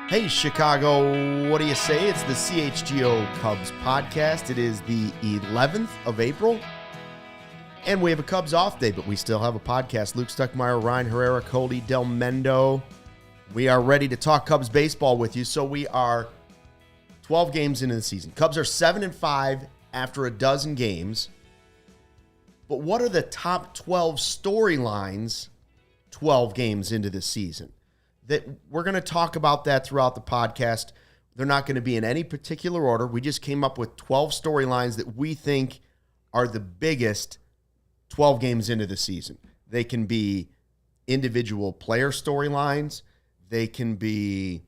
Hey, Chicago, what do you say? It's the CHGO Cubs Podcast. It is the 11th of April, and we have a Cubs off day, but we still have a podcast. Luke Stuckmeyer, Ryan Herrera, Cody, Delmendo. We are ready to talk Cubs baseball with you. So we are 12 games into the season. Cubs are 7-5 after a dozen games. But what are the top 12 storylines 12 games into the season? That we're going to talk about that throughout the podcast. They're not going to be in any particular order. We just came up with 12 storylines that we think are the biggest 12 games into the season. They can be individual player storylines. They can be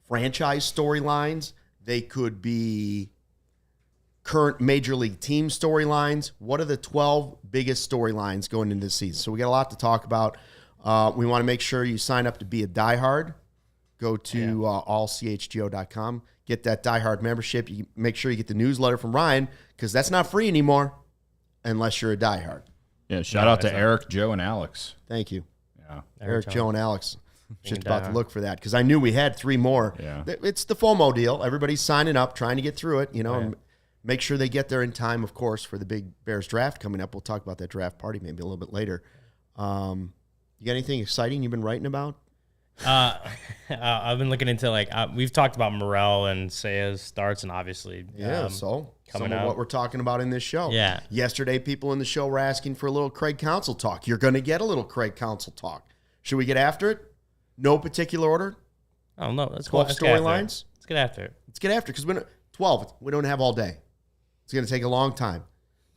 franchise storylines. They could be current major league team storylines. What are the 12 biggest storylines going into the season? So we got a lot to talk about. We want to make sure you sign up to be a diehard. Go to ALLCITY.com. Get that diehard membership. You make sure you get the newsletter from Ryan, because that's not free anymore unless you're a diehard. Yeah, shout out to Eric, Joe, and Alex. Thank you. Yeah, Eric, Joe, and Alex. Just about to look for that, because I knew we had 3 more. Yeah. It's the FOMO deal. Everybody's signing up, trying to get through it, and make sure they get there in time, of course, for the big Bears draft coming up. We'll talk about that draft party maybe a little bit later. You got anything exciting you've been writing about? I've been looking into, we've talked about Morel and Seiya's starts, and obviously so coming some of out. what we're talking about in this show. Yeah. Yesterday, people in the show were asking for a little Craig Counsell talk. You're going to get a little Craig Counsell talk. Should we get after it? No particular order? Oh, no. Let's 12 storylines? Let's get after it. Let's get after it, because 12, we don't have all day. It's going to take a long time.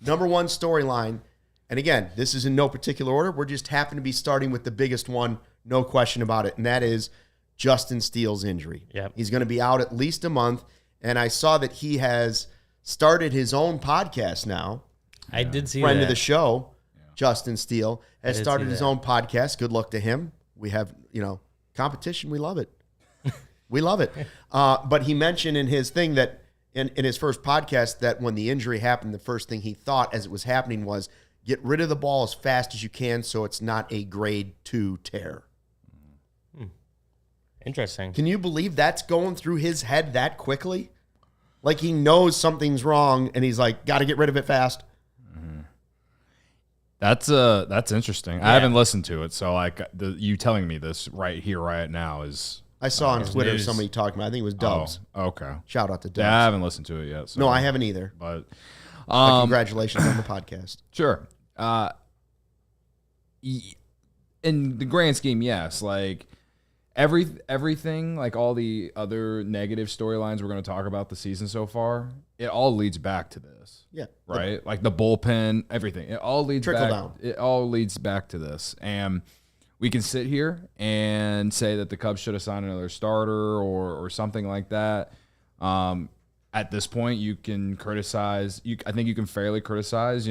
Number one storyline. And again, this is in no particular order. We're just happen to be starting with the biggest one, no question about it, and that is Justin Steele's injury. Yep. He's going to be out at least a month, and I saw that he has started his own podcast now. I did see Friend that. of the show, Justin Steele, has started his own podcast. Good luck to him. We have, competition. We love it. We love it. But he mentioned in his thing that in his first podcast that when the injury happened, the first thing he thought as it was happening was, get rid of the ball as fast as you can so it's not a grade 2 tear. Interesting. Can you believe that's going through his head that quickly? Like he knows something's wrong and he's like, got to get rid of it fast. Mm-hmm. That's interesting. Yeah. I haven't listened to it, so you telling me this right here, right now is. I saw on Twitter news. somebody talking about, I think it was Dubs. Oh, okay. Shout out to Dubs. Yeah, I haven't listened to it yet. So. No, I haven't either. But congratulations on the podcast. Sure. In the grand scheme, yes. Like everything, like all the other negative storylines we're going to talk about the season so far, it all leads back to this. Yeah. Right? Like the bullpen, everything. It all leads Trickle back. down. It all leads back to this. And we can sit here and say that the Cubs should have signed another starter or something like that. At this point, you can criticize. I think you can fairly criticize,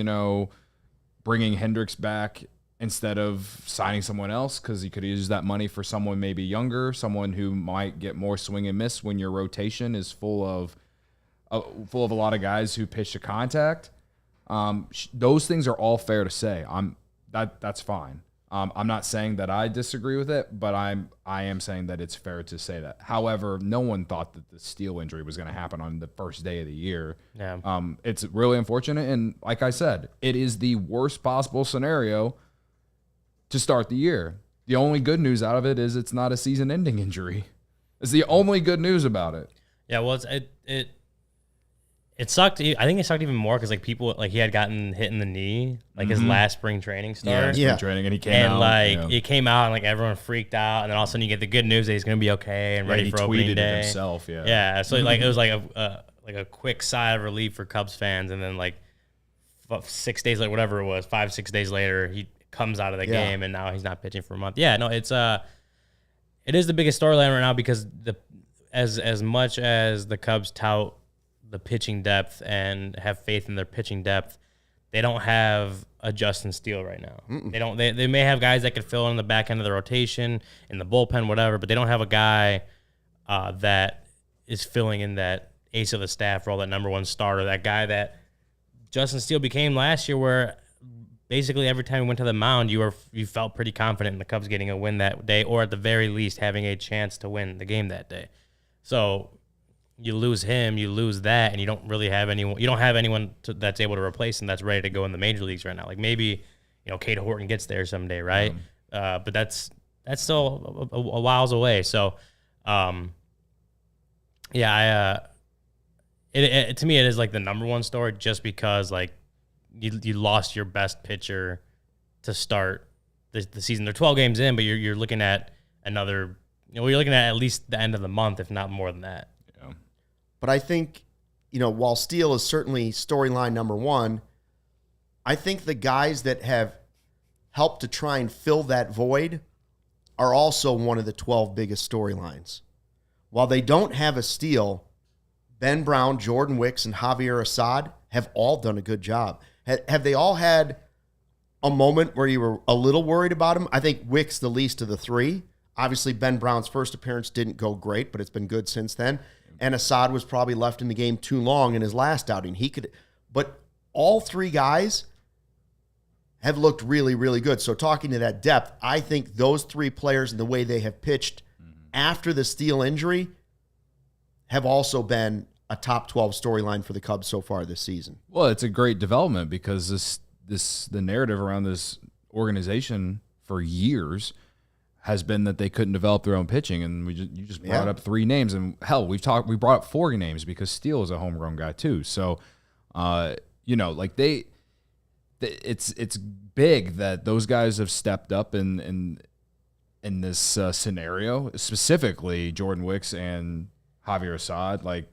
bringing Hendricks back instead of signing someone else, because you could use that money for someone maybe younger, someone who might get more swing and miss when your rotation is full of a lot of guys who pitch to contact. Those things are all fair to say. That's fine. I'm not saying that I disagree with it, but I am saying that it's fair to say that. However, no one thought that the Steele injury was going to happen on the first day of the year. Yeah. It's really unfortunate, and like I said, it is the worst possible scenario to start the year. The only good news out of it is it's not a season-ending injury. It's the only good news about it. Yeah, well, it sucked. I think it sucked even more because people he had gotten hit in the knee his last spring training start. Spring training, and he came out. And it came out and everyone freaked out, and then all of a sudden you get the good news that he's going to be okay and ready for opening tweeted day. It himself. Yeah. Yeah. So it was like a quick sigh of relief for Cubs fans, and then 6 days later, whatever it was, 5-6 days later, he comes out of the game, and now he's not pitching for a month. Yeah, no, it is the biggest storyline right now because as much as the Cubs tout the pitching depth and have faith in their pitching depth, they don't have a Justin Steele right now. Mm-mm. They may have guys that could fill in the back end of the rotation, in the bullpen, whatever, but they don't have a guy that is filling in that ace of the staff role, that number one starter, that guy that Justin Steele became last year, where basically every time he went to the mound, you felt pretty confident in the Cubs getting a win that day, or at the very least having a chance to win the game that day. So you lose him, you lose that, and you don't really have anyone. You don't have anyone that's able to replace him that's ready to go in the major leagues right now. Like maybe Cade Horton gets there someday, right? But that's still a whiles away. So, to me it is like the number one story, just because like you lost your best pitcher to start the season. They're 12 games in, but you're looking at another. You're looking at least the end of the month, if not more than that. But I think, while Steele is certainly storyline number one, I think the guys that have helped to try and fill that void are also one of the 12 biggest storylines. While they don't have a Steele, Ben Brown, Jordan Wicks, and Javier Assad have all done a good job. Have they all had a moment where you were a little worried about him? I think Wicks the least of the three. Obviously, Ben Brown's first appearance didn't go great, but it's been good since then. And Assad was probably left in the game too long in his last outing. But all three guys have looked really, really good. So talking to that depth, I think those three players and the way they have pitched after the Steele injury have also been a top 12 storyline for the Cubs so far this season. Well, it's a great development because the narrative around this organization for years has been that they couldn't develop their own pitching, and you just brought up three names, and hell, we brought up four names because Steele is a homegrown guy too. So, it's big that those guys have stepped up in this scenario, specifically Jordan Wicks and Javier Assad. Like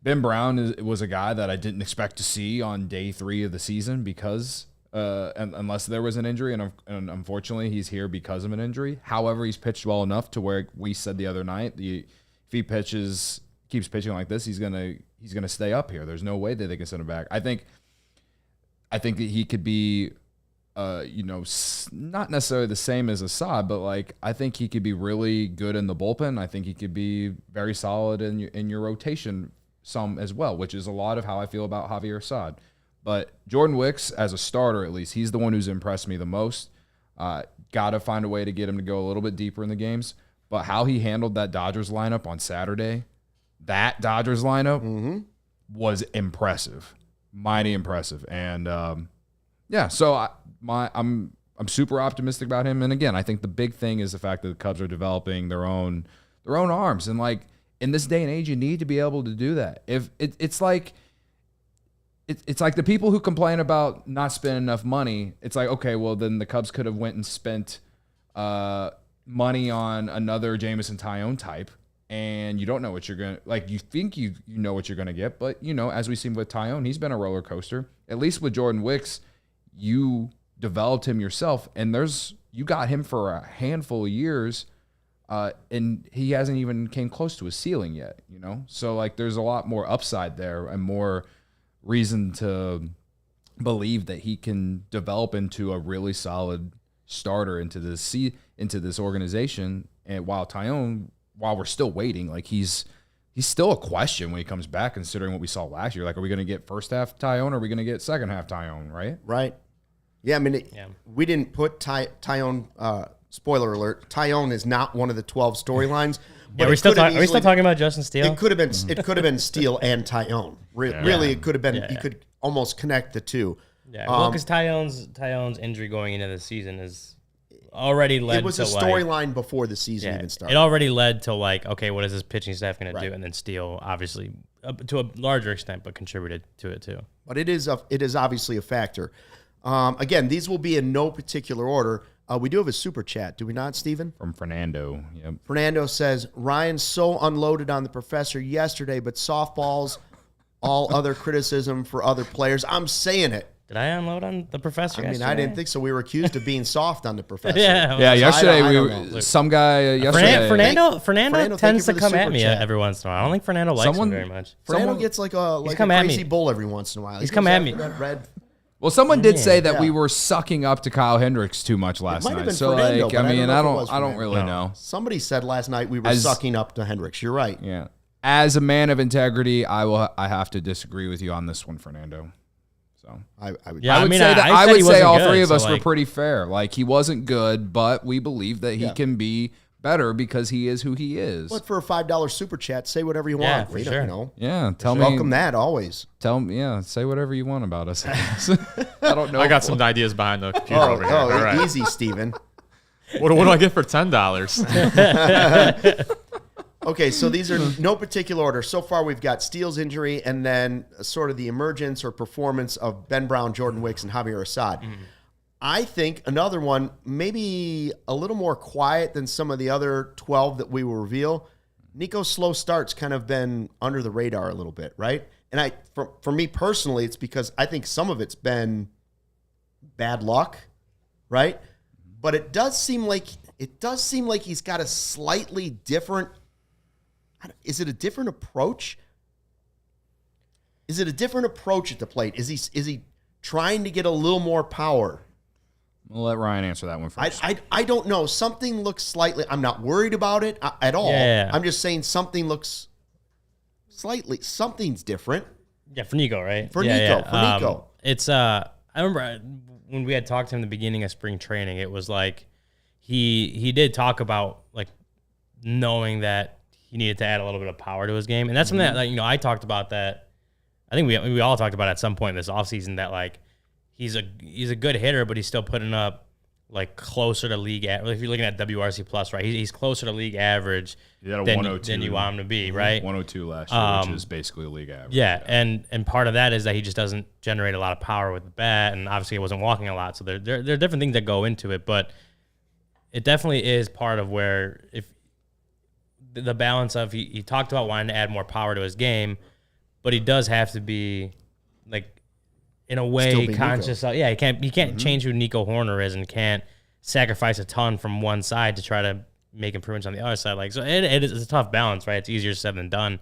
Ben Brown was a guy that I didn't expect to see on day 3 of the season because. Unless there was an injury, and unfortunately he's here because of an injury. However, he's pitched well enough to where we said the other night, if he keeps pitching like this, he's gonna stay up here. There's no way that they can send him back. I think that he could be, not necessarily the same as Assad, but like I think he could be really good in the bullpen. I think he could be very solid in your rotation some as well, which is a lot of how I feel about Javier Assad. But Jordan Wicks, as a starter at least, he's the one who's impressed me the most. Got to find a way to get him to go a little bit deeper in the games. But how he handled that Dodgers lineup on Saturday, was impressive, mighty impressive. And so I'm super optimistic about him. And again, I think the big thing is the fact that the Cubs are developing their own arms. And like in this day and age, you need to be able to do that. It's like the people who complain about not spending enough money. It's like, okay, well then the Cubs could have went and spent money on another Jameson Taillon type, and you don't know what you're gonna like. You think you know what you're gonna get, but as we've seen with Taillon, he's been a roller coaster. At least with Jordan Wicks, you developed him yourself, and you got him for a handful of years, and he hasn't even came close to his ceiling yet. So like there's a lot more upside there and more reason to believe that he can develop into a really solid starter into this organization. And while we're still waiting, like he's still a question when he comes back, considering what we saw last year. Like, are we going to get first half Taillon or are we going to get second half Taillon? Right. Yeah. I mean, we didn't put Taillon. Spoiler alert: Taillon is not one of the 12 storylines. Are we still talking about Justin Steele? It could have been. It could have been Steele and Taillon. Really, it could have been. You could almost connect the two. Yeah, because Taillon's injury going into the season is already led. It was a storyline before the season even started. It already led to like, okay, what is this pitching staff going to do? And then Steele, obviously, to a larger extent, but contributed to it too. But it is obviously a factor. Again, these will be in no particular order. We do have a super chat, do we not, Steven? From Fernando. Yep. Fernando says, Ryan's so unloaded on the professor yesterday, but softballs, all other criticism for other players. I'm saying it. Did I unload on the professor? I mean, I didn't think so. We were accused of being soft on the professor. Yeah. Yesterday, I don't know. some guy yesterday. Fernando tends to come at me every once in a while. I don't think Fernando likes me very much. Fernando gets like a crazy bull every once in a while. He's come at me. Well, someone did say that we were sucking up to Kyle Hendricks too much last night. So, Fernando, like, I don't really know. Somebody said last night we were sucking up to Hendricks. You're right. Yeah. As a man of integrity, I have to disagree with you on this one, Fernando. So I would say all three of us were pretty fair. Like, he wasn't good, but we believe that he can be better because he is who he is. But for a $5 super chat, say whatever you want. For sure. You know. Yeah, welcome that always. Say whatever you want about us. I don't know. I got some ideas behind the computer over here. All right. Easy, Steven. What do I get for $10? Okay, so these are no particular order. So far, we've got Steele's injury and then sort of the emergence or performance of Ben Brown, Jordan Wicks, and Javier Assad. I think another one, maybe a little more quiet than some of the other 12 that we will reveal. Nico's slow starts kind of been under the radar a little bit, right? And for me personally, it's because I think some of it's been bad luck, right? But it does seem like he's got a slightly different. Is it a different approach? Is it a different approach at the plate? Is he trying to get a little more power? We'll let Ryan answer that one first. I don't know. Something looks slightly. I'm not worried about it at all. Yeah. I'm just saying something looks slightly. Something's different. Yeah, for Nico, right? For Nico. It's I remember when we had talked to him in the beginning of spring training. It was like he did talk about like knowing that he needed to add a little bit of power to his game, and that's something that I talked about that. I think we all talked about at some point this offseason that like he's a good hitter, but he's still putting up like closer to league average. If you're looking at WRC plus, right, he's closer to league average than you want him to be, right? 102 last year, which is basically league average. Yeah, and part of that is that he just doesn't generate a lot of power with the bat, and obviously he wasn't walking a lot. So there are different things that go into it, but it definitely is part of where if the balance of he talked about wanting to add more power to his game, but he does have to be like in a way conscious of, he can't change who Nico Horner is and can't sacrifice a ton from one side to try to make improvements on the other side. Like, so it is a tough balance, right? It's easier said than done.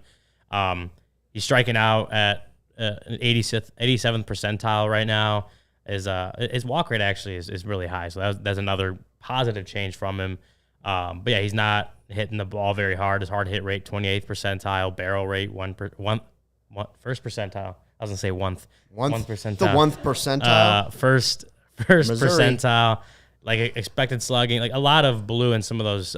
He's striking out at an 87th percentile right now. His walk rate actually is really high. So that's another positive change from him. But yeah, he's not hitting the ball very hard. His hard hit rate, 28th percentile, barrel rate, first percentile. I was gonna say one percentile. The 1th percentile. First percentile, like expected slugging, like a lot of blue in some of those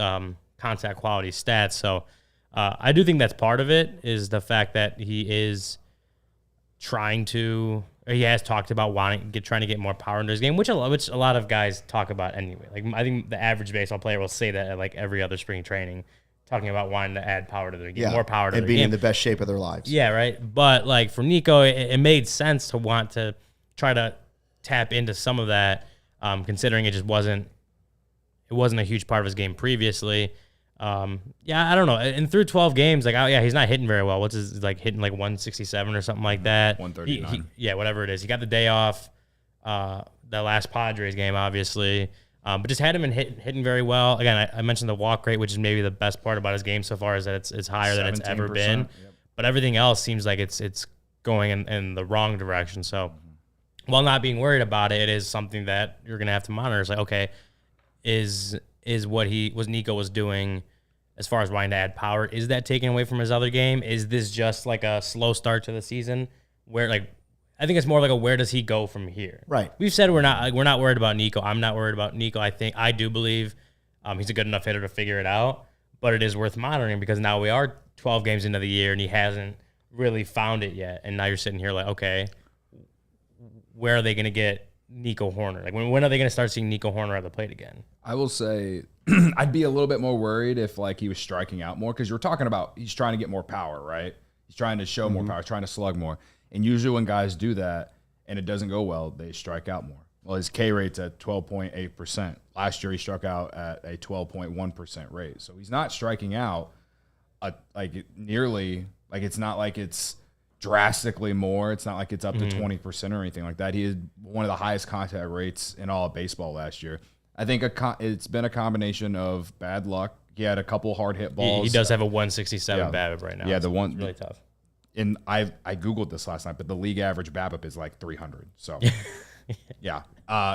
contact quality stats. So I do think that's part of it, is the fact that he is trying to, or he has talked about trying to get more power into his game, which a lot of guys talk about anyway. Like I think the average baseball player will say that at like every other spring training, talking about wanting to add power to their game, more power to their game. And being in the best shape of their lives. Yeah, right. But like for Nico, it made sense to want to try to tap into some of that, considering it wasn't a huge part of his game previously. I don't know. And through 12 games, like, he's not hitting very well. What's his, like, hitting like 167 or something like that? 139. Whatever it is. He got the day off, the last Padres game, obviously. But just hadn't been hitting very well. Again, I mentioned the walk rate, which is maybe the best part about his game so far, is that it's higher than it's ever been. Yep. But everything else seems like it's going in the wrong direction. So while not being worried about it, it is something that you're going to have to monitor. It's like, okay, is what Nico was doing as far as wanting to add power, is that taken away from his other game? Is this just like a slow start to the season where, like, I think it's more like a where does he go from here? Right. We've said we're not worried about Nico. I'm not worried about Nico. I do believe he's a good enough hitter to figure it out, but it is worth monitoring because now we are 12 games into the year and he hasn't really found it yet. And now you're sitting here like, okay, where are they going to get Nico Horner? Like when are they going to start seeing Nico Horner at the plate again? I will say I'd be a little bit more worried if like he was striking out more, because you're talking about he's trying to get more power, right? He's trying to show more power, trying to slug more. And usually when guys do that and it doesn't go well, they strike out more. Well, his K rate's at 12.8%. Last year he struck out at a 12.1% rate. So he's not striking out nearly, like it's not like it's drastically more. It's not like it's up to 20% or anything like that. He had one of the highest contact rates in all of baseball last year. I think it's been a combination of bad luck. He had a couple hard hit balls. He does have a 167 BABIP right now. Yeah, it's one really tough. And I Googled this last night, but the league average BABIP is like 300. So, yeah,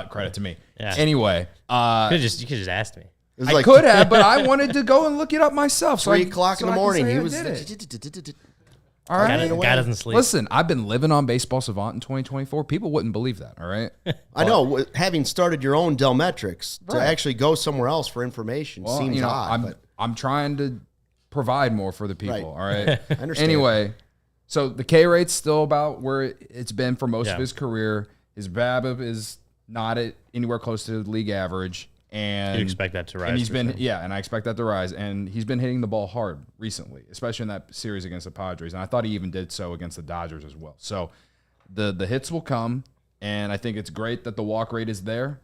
credit to me. Yeah. Anyway, you could just ask me. I could have, but I wanted to go and look it up myself. 3 o'clock in the morning. He was. All right. Guy doesn't sleep. Listen, I've been living on Baseball Savant in 2024. People wouldn't believe that, all right? I know. Having started your own Delmetrics, to actually go somewhere else for information seems odd. I'm trying to provide more for the people, all right? I understand. Anyway, so the K rate's still about where it's been for most of his career. His BABIP is not at anywhere close to the league average. And you expect that to rise. And he's been, and I expect that to rise. And he's been hitting the ball hard recently, especially in that series against the Padres. And I thought he even did so against the Dodgers as well. So the hits will come, and I think it's great that the walk rate is there.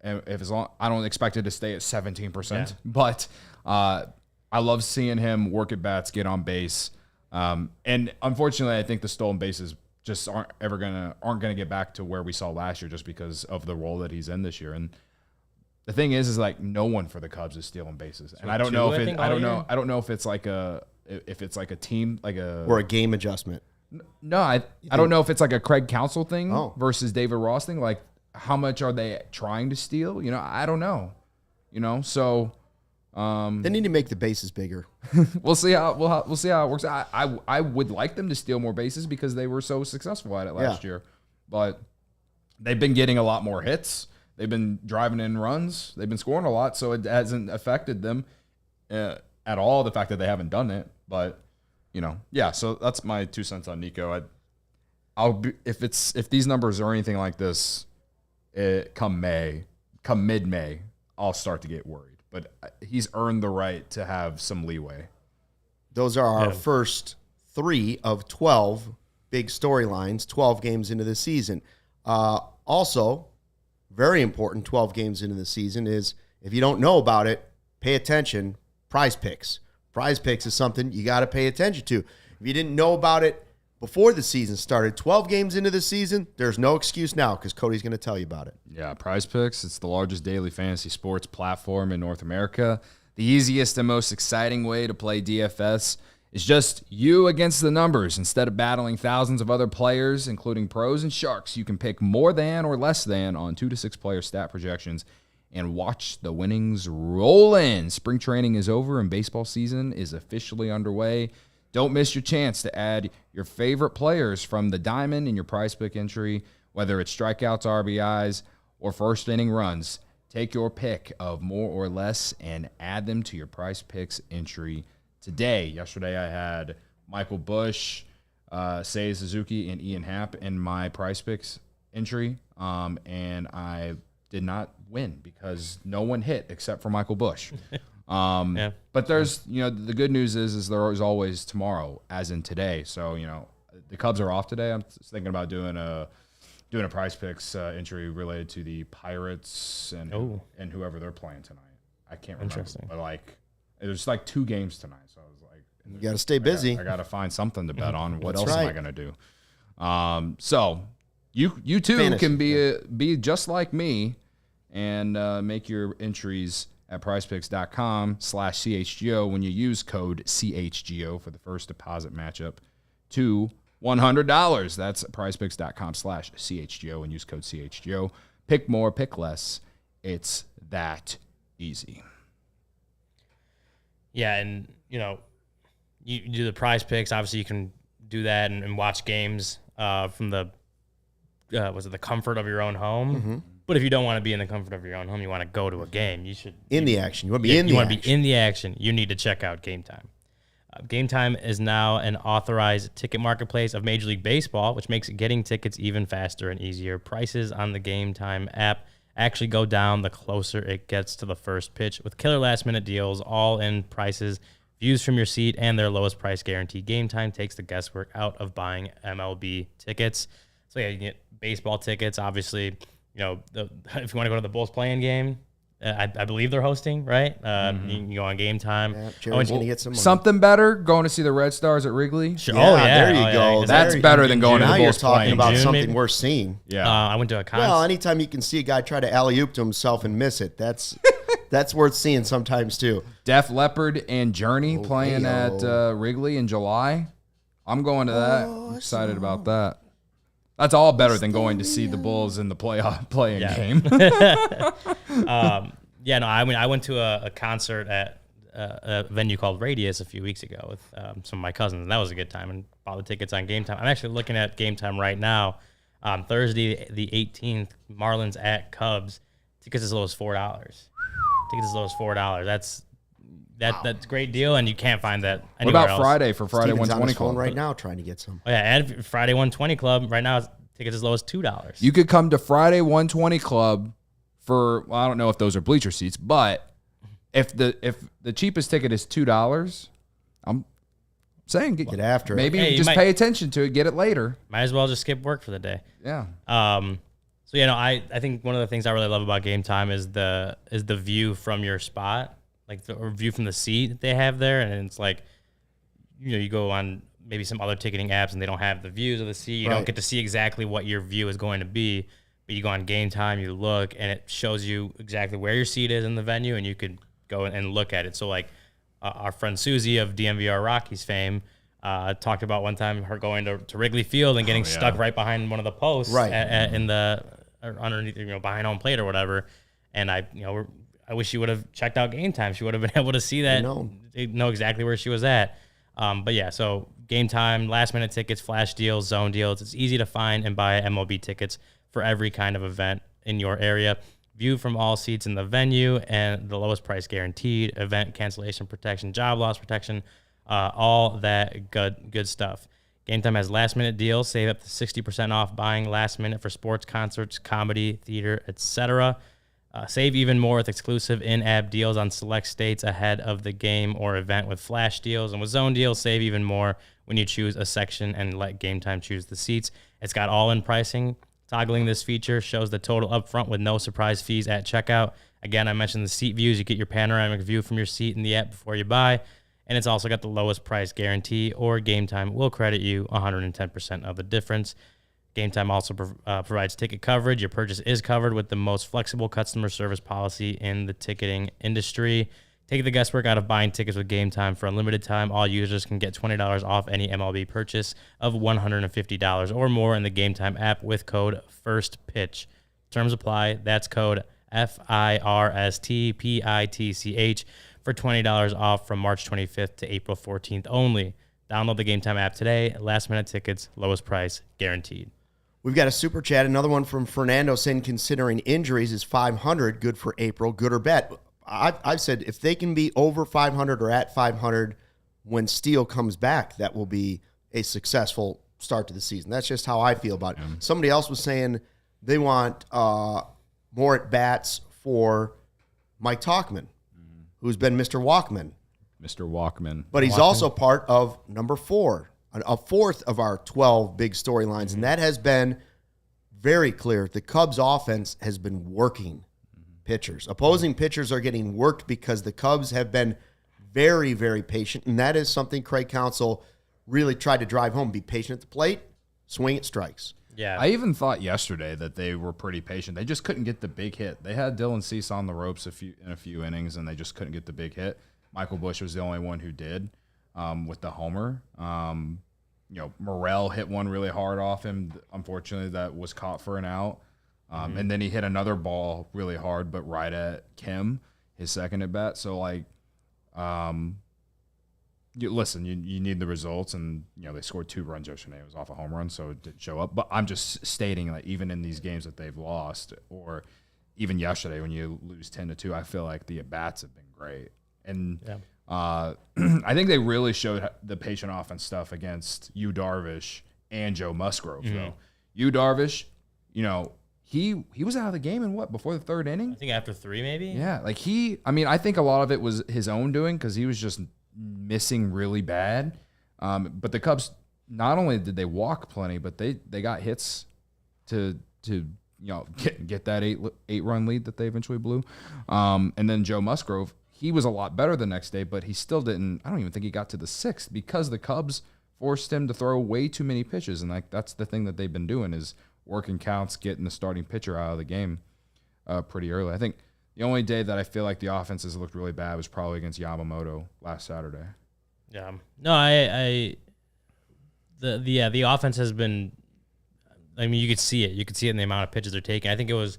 And I don't expect it to stay at 17%, but I love seeing him work at bats, get on base. And unfortunately, I think the stolen bases just aren't gonna get back to where we saw last year, just because of the role that he's in this year. And the thing is like no one for the Cubs is stealing bases, and I don't know if it's like a team or a game adjustment. No, I don't know if it's like a Craig Counsell thing versus David Ross thing. Like, how much are they trying to steal? I don't know. So they need to make the bases bigger. we'll see how it works. I would like them to steal more bases because they were so successful at it last year, but they've been getting a lot more hits. They've been driving in runs. They've been scoring a lot, so it hasn't affected them at all, the fact that they haven't done it. But, so that's my 2 cents on Nico. If these numbers are anything like this, come mid-May, I'll start to get worried. But he's earned the right to have some leeway. Those are our first 3 of 12 big storylines, 12 games into the season. Also, very important 12 games into the season is, if you don't know about it, pay attention, Prize Picks. Prize Picks is something you got to pay attention to. If you didn't know about it before the season started, 12 games into the season, there's no excuse now because Cody's going to tell you about it. Yeah, Prize Picks, it's the largest daily fantasy sports platform in North America. The easiest and most exciting way to play DFS is just you against the numbers. Instead of battling thousands of other players, including pros and sharks, you can pick more than or less than on 2 to 6 player stat projections and watch the winnings roll in. Spring training is over and baseball season is officially underway. Don't miss your chance to add your favorite players from the diamond in your Prize Pick entry, whether it's strikeouts, RBIs, or first inning runs. Take your pick of more or less and add them to your Prize Picks entry today. Yesterday, I had Michael Busch, Seiya Suzuki, and Ian Happ in my Prize Picks entry, and I did not win because no one hit except for Michael Busch. But there's, the good news is there is always tomorrow, as in today. So, the Cubs are off today. I'm thinking about doing a Prize Picks entry related to the Pirates and whoever they're playing tonight. I can't remember, but there's 2 games tonight, so I was like, you got to stay busy. I got to find something to bet on. What else am I going to do? So you too Fantasy, can be just like me and make your entries at prizepicks.com/CHGO when you use code CHGO for the first deposit matchup to $100. That's prizepicks.com/CHGO and use code CHGO. Pick more, pick less. It's that easy. Yeah, and you do the Prize Picks. Obviously, you can do that and watch games from the comfort of your own home. Mm-hmm. But if you don't want to be in the comfort of your own home, you want to go to a game, you should in the action. You want to be in the action. You want to be in the action. You need to check out Game Time. Game Time is now an authorized ticket marketplace of Major League Baseball, which makes getting tickets even faster and easier. Prices on the Game Time app actually go down the closer it gets to the first pitch, with killer last-minute deals, all-in prices, views from your seat, and their lowest price guarantee. Game Time takes the guesswork out of buying MLB tickets. So, yeah, you can get baseball tickets. Obviously, if you want to go to the Bulls playing game, I believe they're hosting, right? You can go on Game Time. Yeah, Jerry's going to get some money. Something better, going to see the Red Stars at Wrigley. Sure. Yeah, there you go. That's better than going to the now Bulls you're talking playing. about June, something maybe? worth seeing. Yeah. I went to a concert. Well, anytime you can see a guy try to alley-oop to himself and miss it, that's worth seeing sometimes too. Def Leppard and Journey playing at Wrigley in July. I'm going to that. I'm excited about that. That's all better than going to see the Bulls in the playing game. I went to a concert at a venue called Radius a few weeks ago with some of my cousins, and that was a good time, and bought the tickets on Game Time. I'm actually looking at Game Time right now. Thursday, the 18th, Marlins at Cubs. Tickets as low as $4. Tickets as low as $4. That's a great deal, and you can't find that What anywhere about else. Friday for Friday Steven's on 120 his phone Club? right now trying to get some. Oh, yeah, and Friday 120 Club right now, tickets as low as $2. You could come to Friday 120 Club for, well, I don't know if those are bleacher seats, but if the cheapest ticket is $2, I'm saying Get after it. maybe Hey, you just might- pay attention to it, get it later. Might as well just skip work for the day. Yeah. I think one of the things I really love about Game Time is the view from your spot, like or view from the seat that they have there, and it's like, you go on maybe some other ticketing apps and they don't have the views of the seat. You don't get to see exactly what your view is going to be, but you go on Game Time, you look, and it shows you exactly where your seat is in the venue, and you could go and look at it. So like our friend Susie of DMVR Rockies fame talked about one time her going to Wrigley Field and getting stuck right behind one of the posts, in the or underneath, behind home plate or whatever. And I wish she would have checked out Game Time. She would have been able to see that, know exactly where she was at. But yeah, so Game Time, last minute tickets, flash deals, zone deals. It's easy to find and buy MLB tickets for every kind of event in your area. View from all seats in the venue and the lowest price guaranteed, event cancellation protection, job loss protection, all that good stuff. Game Time has last minute deals. Save up to 60% off buying last minute for sports, concerts, comedy, theater, etc. Save even more with exclusive in-app deals on select states ahead of the game or event with flash deals. And with zone deals, save even more when you choose a section and let Game Time choose the seats. It's got all-in pricing. Toggling this feature shows the total upfront with no surprise fees at checkout. Again, I mentioned the seat views. You get your panoramic view from your seat in the app before you buy. And it's also got the lowest price guarantee, or Game Time will credit you 110% of the difference. Game Time also provides ticket coverage. Your purchase is covered with the most flexible customer service policy in the ticketing industry. Take the guesswork out of buying tickets with Game Time. For a limited time, all users can get $20 off any MLB purchase of $150 or more in the Game Time app with code FIRSTPITCH. Terms apply. That's code FIRSTPITCH for $20 off from March 25th to April 14th only. Download the Game Time app today. Last minute tickets, lowest price guaranteed. We've got a super chat. Another one from Fernando saying, considering injuries, is 500 good for April, good or bad? I've said if they can be over 500 or at 500 when Steele comes back, that will be a successful start to the season. That's just how I feel about it. Somebody else was saying they want more at-bats for Mike Tauchman, who's been Mr. Walkman. Mr. Walkman. But he's also part of number 4, a fourth of our 12 big storylines, and that has been very clear. The Cubs offense has been working pitchers. Opposing pitchers are getting worked because the Cubs have been very, very patient, and that is something Craig Counsell really tried to drive home. Be patient at the plate, swing at strikes. Yeah. I even thought yesterday that they were pretty patient. They just couldn't get the big hit. They had Dylan Cease on the ropes in a few innings, and they just couldn't get the big hit. Michael Busch was the only one who did with the homer. Morel hit one really hard off him. Unfortunately, that was caught for an out. And then he hit another ball really hard, but right at Kim, his second at bat. So, you need the results, and they scored 2 runs yesterday. It was off a home run, so it didn't show up. But I'm just stating that even in these games that they've lost, or even yesterday when you lose 10-2, I feel like the at bats have been great. And I think they really showed the patient offense stuff against Yu Darvish and Joe Musgrove. Though Yu Darvish, he was out of the game before the 3rd inning? I think after 3 maybe? Yeah, I think a lot of it was his own doing because he was just missing really bad. But the Cubs, not only did they walk plenty, but they got hits to get that eight run lead that they eventually blew. And then Joe Musgrove, he was a lot better the next day, but he still didn't. I don't even think he got to the 6th because the Cubs forced him to throw way too many pitches, and that's the thing that they've been doing is working counts, getting the starting pitcher out of the game pretty early. I think the only day that I feel like the offenses looked really bad was probably against Yamamoto last Saturday. Yeah. No, the offense has been. I mean, you could see it. You could see it in the amount of pitches they're taking. I think was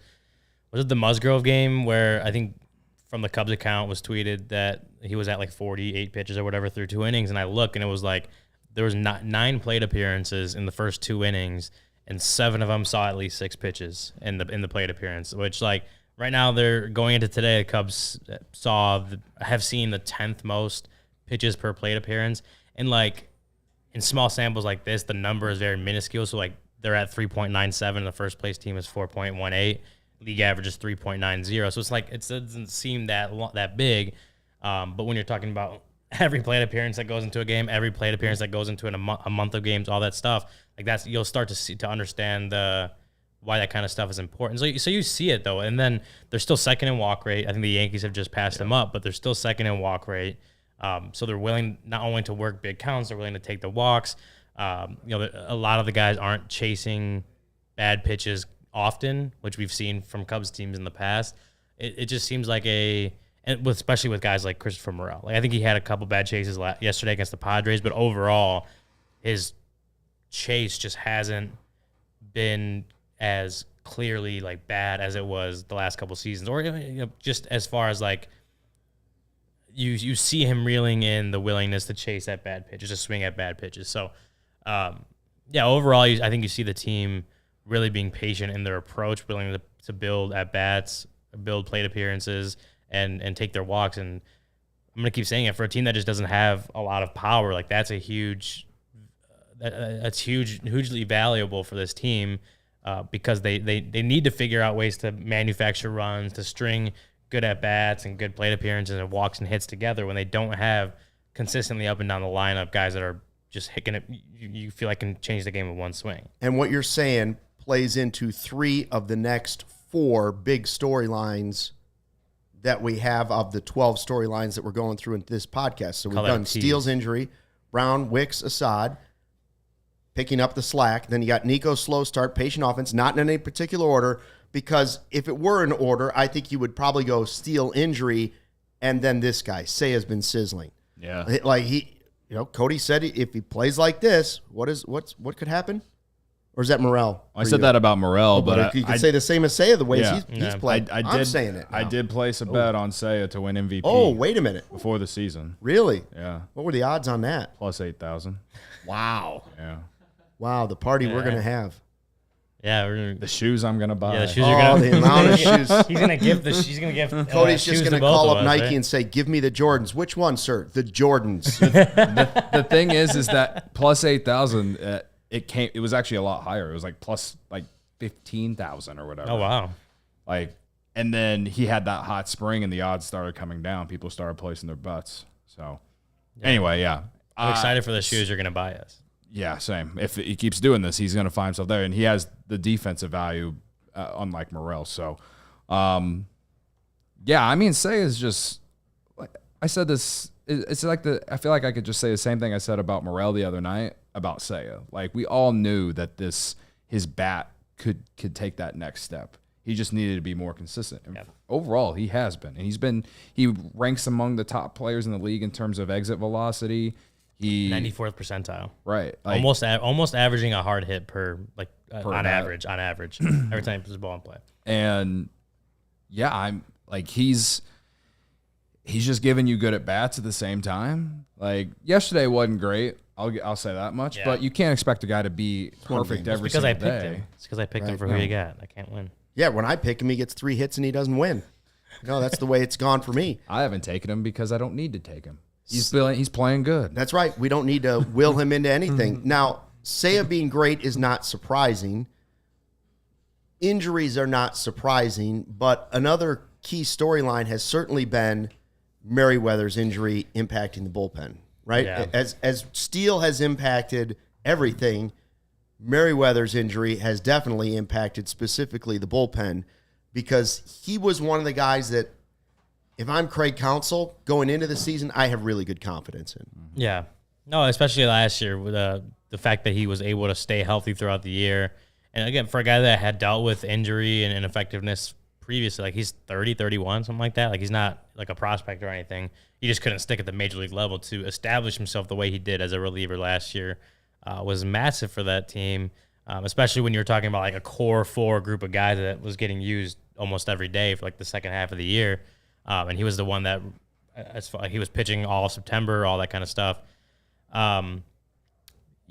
it the Musgrove game where I think from the Cubs account was tweeted that he was at like 48 pitches or whatever through 2 innings, and I look and it was like there was 9 plate appearances in the first 2 innings, and 7 of them saw at least 6 pitches in the plate appearance. Which like right now they're going into today, the Cubs have seen the 10th most pitches per plate appearance, and like in small samples like this, the number is very minuscule. So like they're at 3.97. The first place team is 4.18. League average is 3.90. So it's like it doesn't seem that big. But when you're talking about every plate appearance that goes into a game, every plate appearance that goes into a month of games, all that stuff, like that's you'll start to understand why that kind of stuff is important. So you see it though, and then they're still second in walk rate. I think the Yankees have just passed them up, but they're still second in walk rate. So they're willing not only to work big counts, they're willing to take the walks. A lot of the guys aren't chasing bad pitches often, which we've seen from Cubs teams in the past. It just seems like especially with guys like Christopher Morel. Like I think he had a couple bad chases yesterday against the Padres, but overall his chase just hasn't been as clearly like bad as it was the last couple seasons, or just as far as like you see him reeling in the willingness to chase at bad pitches, to swing at bad pitches. So. Overall, I think you see the team really being patient in their approach, willing to build at bats, build plate appearances, and take their walks. And I'm gonna keep saying it, for a team that just doesn't have a lot of power, like that's hugely valuable for this team because they need to figure out ways to manufacture runs, to string good at bats and good plate appearances and walks and hits together when they don't have consistently up and down the lineup guys that are just hitting it, you feel like can change the game with one swing. And what you're saying plays into 3 of the next 4 big storylines that we have of the 12 storylines that we're going through in this podcast. So we've done Steele's injury, Brown, Wicks, Assad, picking up the slack. Then you got Nico's slow start, patient offense, not in any particular order, because if it were in order, I think you would probably go Steele injury and then this guy. Seiya's been sizzling. Yeah. Like Cody said if he plays like this, what could happen? Or is that Morel? I said that about Morel, but you could say the same as Seiya the way he's played. I'm saying it. I did place a bet on Seiya to win MVP. Oh, wait a minute. Before the season. Really? Yeah. What were the odds on that? Plus 8,000. Wow. Yeah. Wow, the party we're going to have. Yeah, the shoes I'm gonna buy. Yeah, the shoes are gonna. The amount of shoes. He's gonna give. Cody's just gonna call up Nike and say, "Give me the Jordans." Which one, sir? The Jordans. The thing is that plus 8,000. It was actually a lot higher. It was like plus like 15,000 or whatever. Oh wow! Like, and then he had that hot spring, and the odds started coming down. People started placing their bets. So, anyway, yeah. I'm excited for the shoes you're gonna buy us. Yeah, same. If he keeps doing this, he's going to find himself there. And he has the defensive value, unlike Morel. So, Seiya is just, like I said this, it's like I feel like I could just say the same thing I said about Morel the other night about Seiya. Like, we all knew that his bat could take that next step. He just needed to be more consistent. And overall, he has been. And he ranks among the top players in the league in terms of exit velocity. 94th percentile, right? Like, almost averaging a hard hit per average every time he puts the ball in play. And I'm like he's just giving you good at bats at the same time. Like yesterday wasn't great. I'll say that much, but you can't expect a guy to be perfect every single day. It's because I picked him for who you got. I can't win. Yeah, when I pick him, he gets 3 hits and he doesn't win. No, that's the way it's gone for me. I haven't taken him because I don't need to take him. He's playing good. That's right. We don't need to will him into anything. Now, Seiya being great is not surprising. Injuries are not surprising, but another key storyline has certainly been Merriweather's injury impacting the bullpen, right? Yeah. As Steele has impacted everything, Merriweather's injury has definitely impacted specifically the bullpen, because he was one of the guys that, if I'm Craig Counsell going into the season, I have really good confidence in. Yeah. No, especially last year with the fact that he was able to stay healthy throughout the year. And again, for a guy that had dealt with injury and ineffectiveness previously, like he's 30, 31, something like that. Like he's not like a prospect or anything. He just couldn't stick at the major league level. To establish himself the way he did as a reliever last year was massive for that team, especially when you're talking about like a core four group of guys that was getting used almost every day for like the second half of the year. And he was the one that, as far, he was pitching all of September, all that kind of stuff.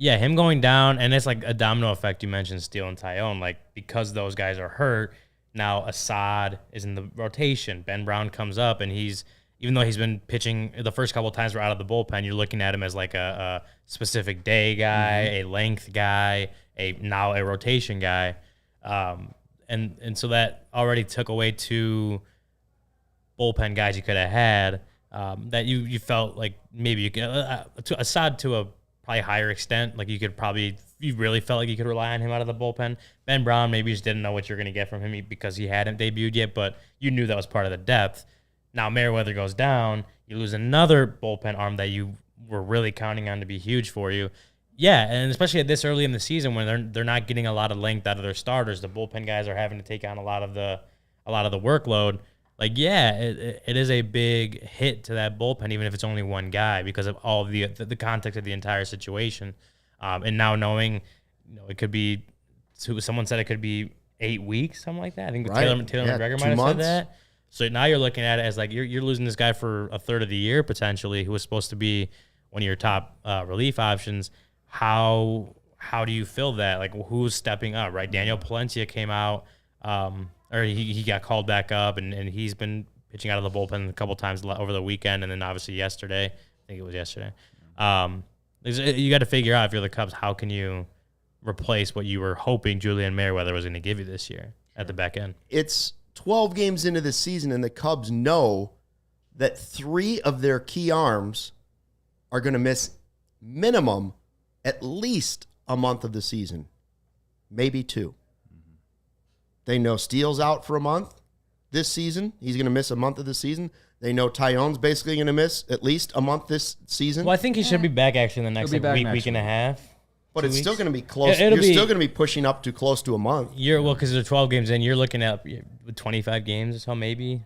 Yeah, him going down, and it's like a domino effect. You mentioned Steele and Tyone, like because those guys are hurt, now Assad is in the rotation. Ben Brown comes up, and even though he's been pitching the first couple of times we're out of the bullpen, you're looking at him as like a specific day guy, a length guy, now a rotation guy. And so that already took away two bullpen guys you could have had that you felt like maybe you could, Assad to a probably higher extent, like you really felt like you could rely on him out of the bullpen. Ben Brown, maybe you just didn't know what you're going to get from him because he hadn't debuted yet, but you knew that was part of the depth. Now Merriweather goes down, you lose another bullpen arm that you were really counting on to be huge for you. Yeah, and especially at this early in the season when they're not getting a lot of length out of their starters, the bullpen guys are having to take on a lot of the workload. Like, yeah, it is a big hit to that bullpen, even if it's only one guy, because of all of the context of the entire situation. And now knowing, it could be, someone said it could be 8 weeks, something like that. I think Taylor McGregor might have said that. So now you're looking at it as like you're losing this guy for a third of the year potentially, who was supposed to be one of your top relief options. How do you fill that? Like, who's stepping up, right? Daniel Palencia came out. Or he got called back up, and he's been pitching out of the bullpen a couple times over the weekend, and then obviously yesterday. I think it was yesterday. You got to figure out, if you're the Cubs, how can you replace what you were hoping Julian Merriweather was going to give you this year at the back end? It's 12 games into the season, and the Cubs know that 3 of their key arms are going to miss minimum at least a month of the season, maybe 2. They know Steele's out for a month this season. He's going to miss a month of the season. They know Tyone's basically going to miss at least a month this season. Well, I think he should be back actually in the next week and a half. But it's still going to be close. You're still going to be pushing up to close to a month. Because they're 12 games in. You're looking at 25 games or so, maybe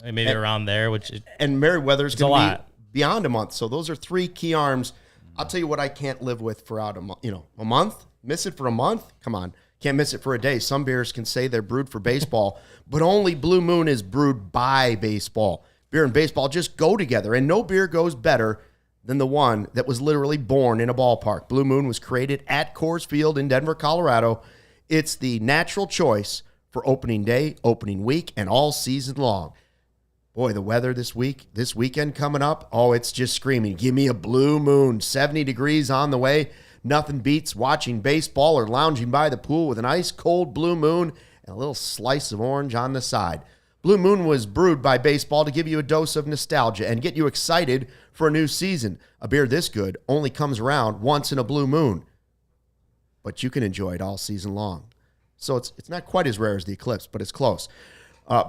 around there. And Merriweather's going to be beyond a month. So those are 3 key arms. I'll tell you what I can't live with for out a month. Miss it for a month? Come on. Can't miss it for a day. Some beers can say they're brewed for baseball, but only Blue Moon is brewed by baseball. Beer and baseball just go together, and no beer goes better than the one that was literally born in a ballpark. Blue Moon was created at Coors Field in Denver, Colorado. It's the natural choice for opening day, opening week, and all season long. Boy, the weather this weekend coming up, it's just screaming. Give me a Blue Moon. 70 degrees on the way. Nothing beats watching baseball or lounging by the pool with an ice-cold Blue Moon and a little slice of orange on the side. Blue Moon was brewed by baseball to give you a dose of nostalgia and get you excited for a new season. A beer this good only comes around once in a blue moon, but you can enjoy it all season long. So it's not quite as rare as the Eclipse, but it's close.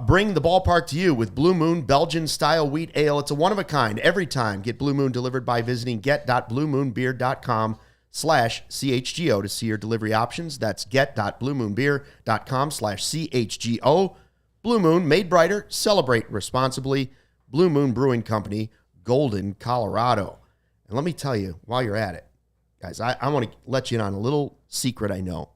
Bring the ballpark to you with Blue Moon Belgian-style wheat ale. It's a one-of-a-kind every time. Get Blue Moon delivered by visiting get.bluemoonbeer.com/CHGO to see your delivery options. That's get.bluemoonbeer.com/CHGO. Blue Moon, made brighter, celebrate responsibly. Blue Moon Brewing Company, Golden, Colorado. And let me tell you, while you're at it, guys, I want to let you in on a little secret I know.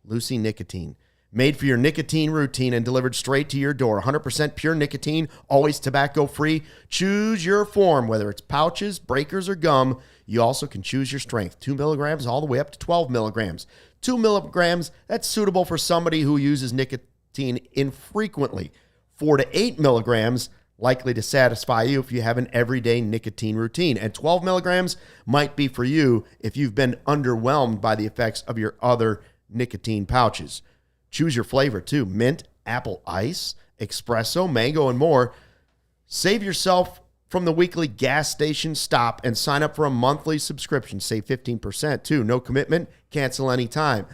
Lucy Nicotine. Made for your nicotine routine and delivered straight to your door. 100% pure nicotine, always tobacco-free. Choose your form, whether it's pouches, breakers, or gum. You also can choose your strength, 2 milligrams all the way up to 12 milligrams. 2 milligrams, that's suitable for somebody who uses nicotine infrequently. 4 to 8 milligrams, likely to satisfy you if you have an everyday nicotine routine. And 12 milligrams might be for you if you've been underwhelmed by the effects of your other nicotine pouches. Choose your flavor too. Mint, apple ice, espresso, mango, and more. Save yourself from the weekly gas station stop and sign up for a monthly subscription. Save 15% too. No commitment, cancel anytime.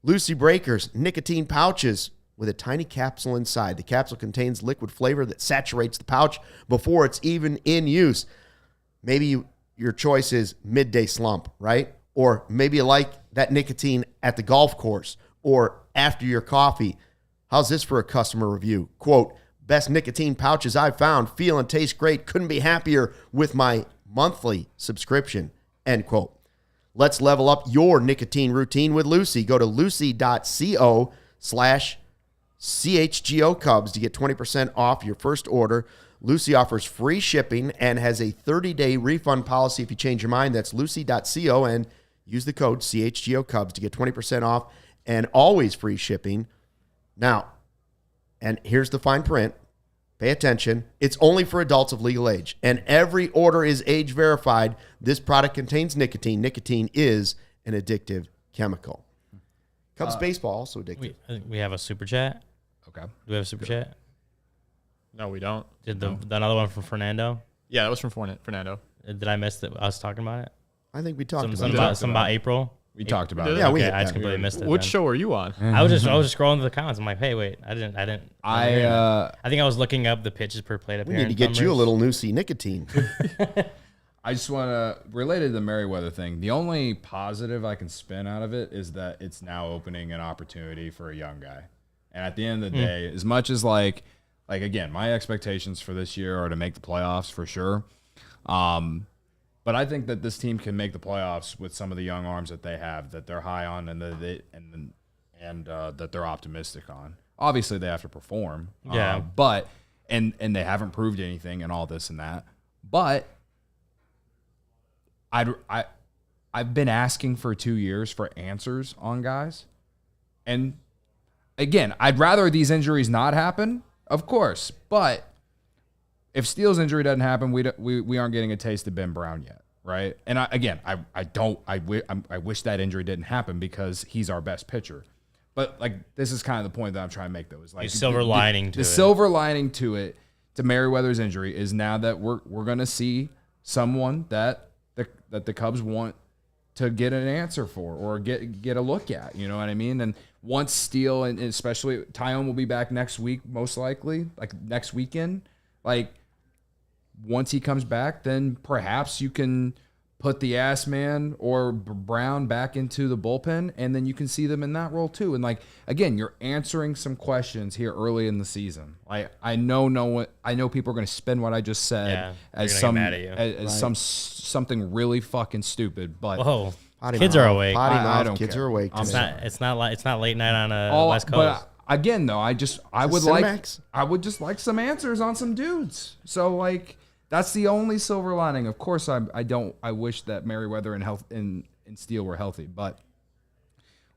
Lucy Breakers, nicotine pouches with a tiny capsule inside. The capsule contains liquid flavor that saturates the pouch before it's even in use. Maybe your choice is midday slump, right? Or maybe you like that nicotine at the golf course or after your coffee. How's this for a customer review? Quote, best nicotine pouches I've found. Feel and taste great. Couldn't be happier with my monthly subscription. End quote. Let's level up your nicotine routine with Lucy. Go to lucy.co/CHGO Cubs to get 20% off your first order. Lucy offers free shipping and has a 30-day refund policy if you change your mind. That's lucy.co and use the code CHGO Cubs to get 20% off and always free shipping. Now, and here's the fine print. Pay attention. It's only for adults of legal age, and every order is age verified. This product contains nicotine. Nicotine is an addictive chemical. Cubs baseball also addictive. We have a super chat. Okay. Do we have a super chat? No, we don't. Did the another one from Fernando? Yeah, that was from Fernando. Did I miss us talking about it? I think we talked about Something it. about April. We talked about it. Yeah, we Okay, hit I just that. completely missed it. Which then. show are you on? I was just scrolling through the comments. I'm like, hey, wait, I didn't. I think I was looking up the pitches per plate We appearance. need to get you a little Lucy nicotine. I just want to, related to the Merriweather thing, the only positive I can spin out of it is that it's now opening an opportunity for a young guy. And at the end of the day, as much as like again, my expectations for this year are to make the playoffs for sure. But I think that this team can make the playoffs with some of the young arms that they have, that they're high on and that they're optimistic on. Obviously, they have to perform. Yeah. But and they haven't proved anything and all this and that. But I've been asking for 2 years for answers on guys. And again, I'd rather these injuries not happen, of course. But if Steele's injury doesn't happen, we aren't getting a taste of Ben Brown yet, right? And I wish that injury didn't happen because he's our best pitcher. But like this is kind of the point that I'm trying to make, though. Is like the silver lining to it. The silver lining to it, to Merriweather's injury, is now that we're gonna see someone that the Cubs want to get an answer for or get a look at. You know what I mean? And once Steele and especially Tyone will be back next week, most likely, like next weekend, like. Once he comes back, then perhaps you can put the ass man or Brown back into the bullpen, and then you can see them in that role too. And like again, you're answering some questions here early in the season. Like I know people are going to spin what I just said as something really fucking stupid. But whoa, kids are awake. Kids are awake. It's not late night on a West Coast. But again, though, I would just like some answers on some dudes. So like. That's the only silver lining. Of course, I wish that Merriweather and Steele were healthy, but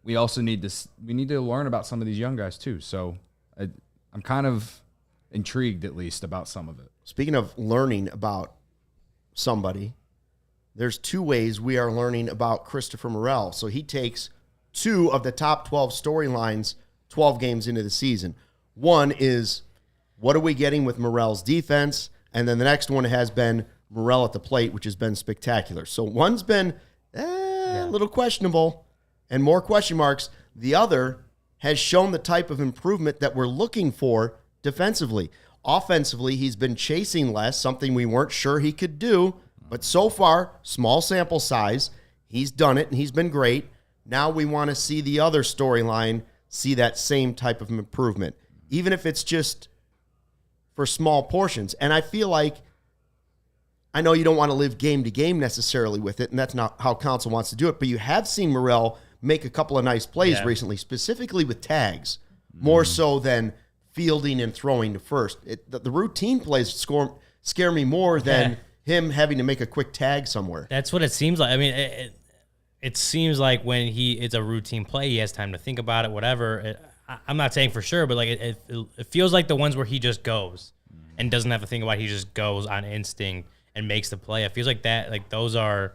we also need to learn about some of these young guys too. So I'm kind of intrigued, at least, about some of it. Speaking of learning about somebody, there's 2 ways we are learning about Christopher Morel. So he takes 2 of the top 12 storylines 12 games into the season. One is, what are we getting with Morel's defense? And then the next one has been Morel at the plate, which has been spectacular. So one's been a little questionable and more question marks. The other has shown the type of improvement that we're looking for defensively. Offensively, he's been chasing less, something we weren't sure he could do. But so far, small sample size, he's done it and he's been great. Now we want to see the other storyline, see that same type of improvement, even if it's just for small portions. And I feel like, I know you don't want to live game to game necessarily with it, and that's not how Counsell wants to do it, but you have seen Morel make a couple of nice plays recently, specifically with tags, more so than fielding and throwing to first. The routine plays scare me more than him having to make a quick tag somewhere. That's what it seems like. I mean, it seems like when it's a routine play, he has time to think about it, whatever. I'm not saying for sure, but like it feels like the ones where he just goes and doesn't have to think about it. He just goes on instinct and makes the play. It feels like that. Like those are.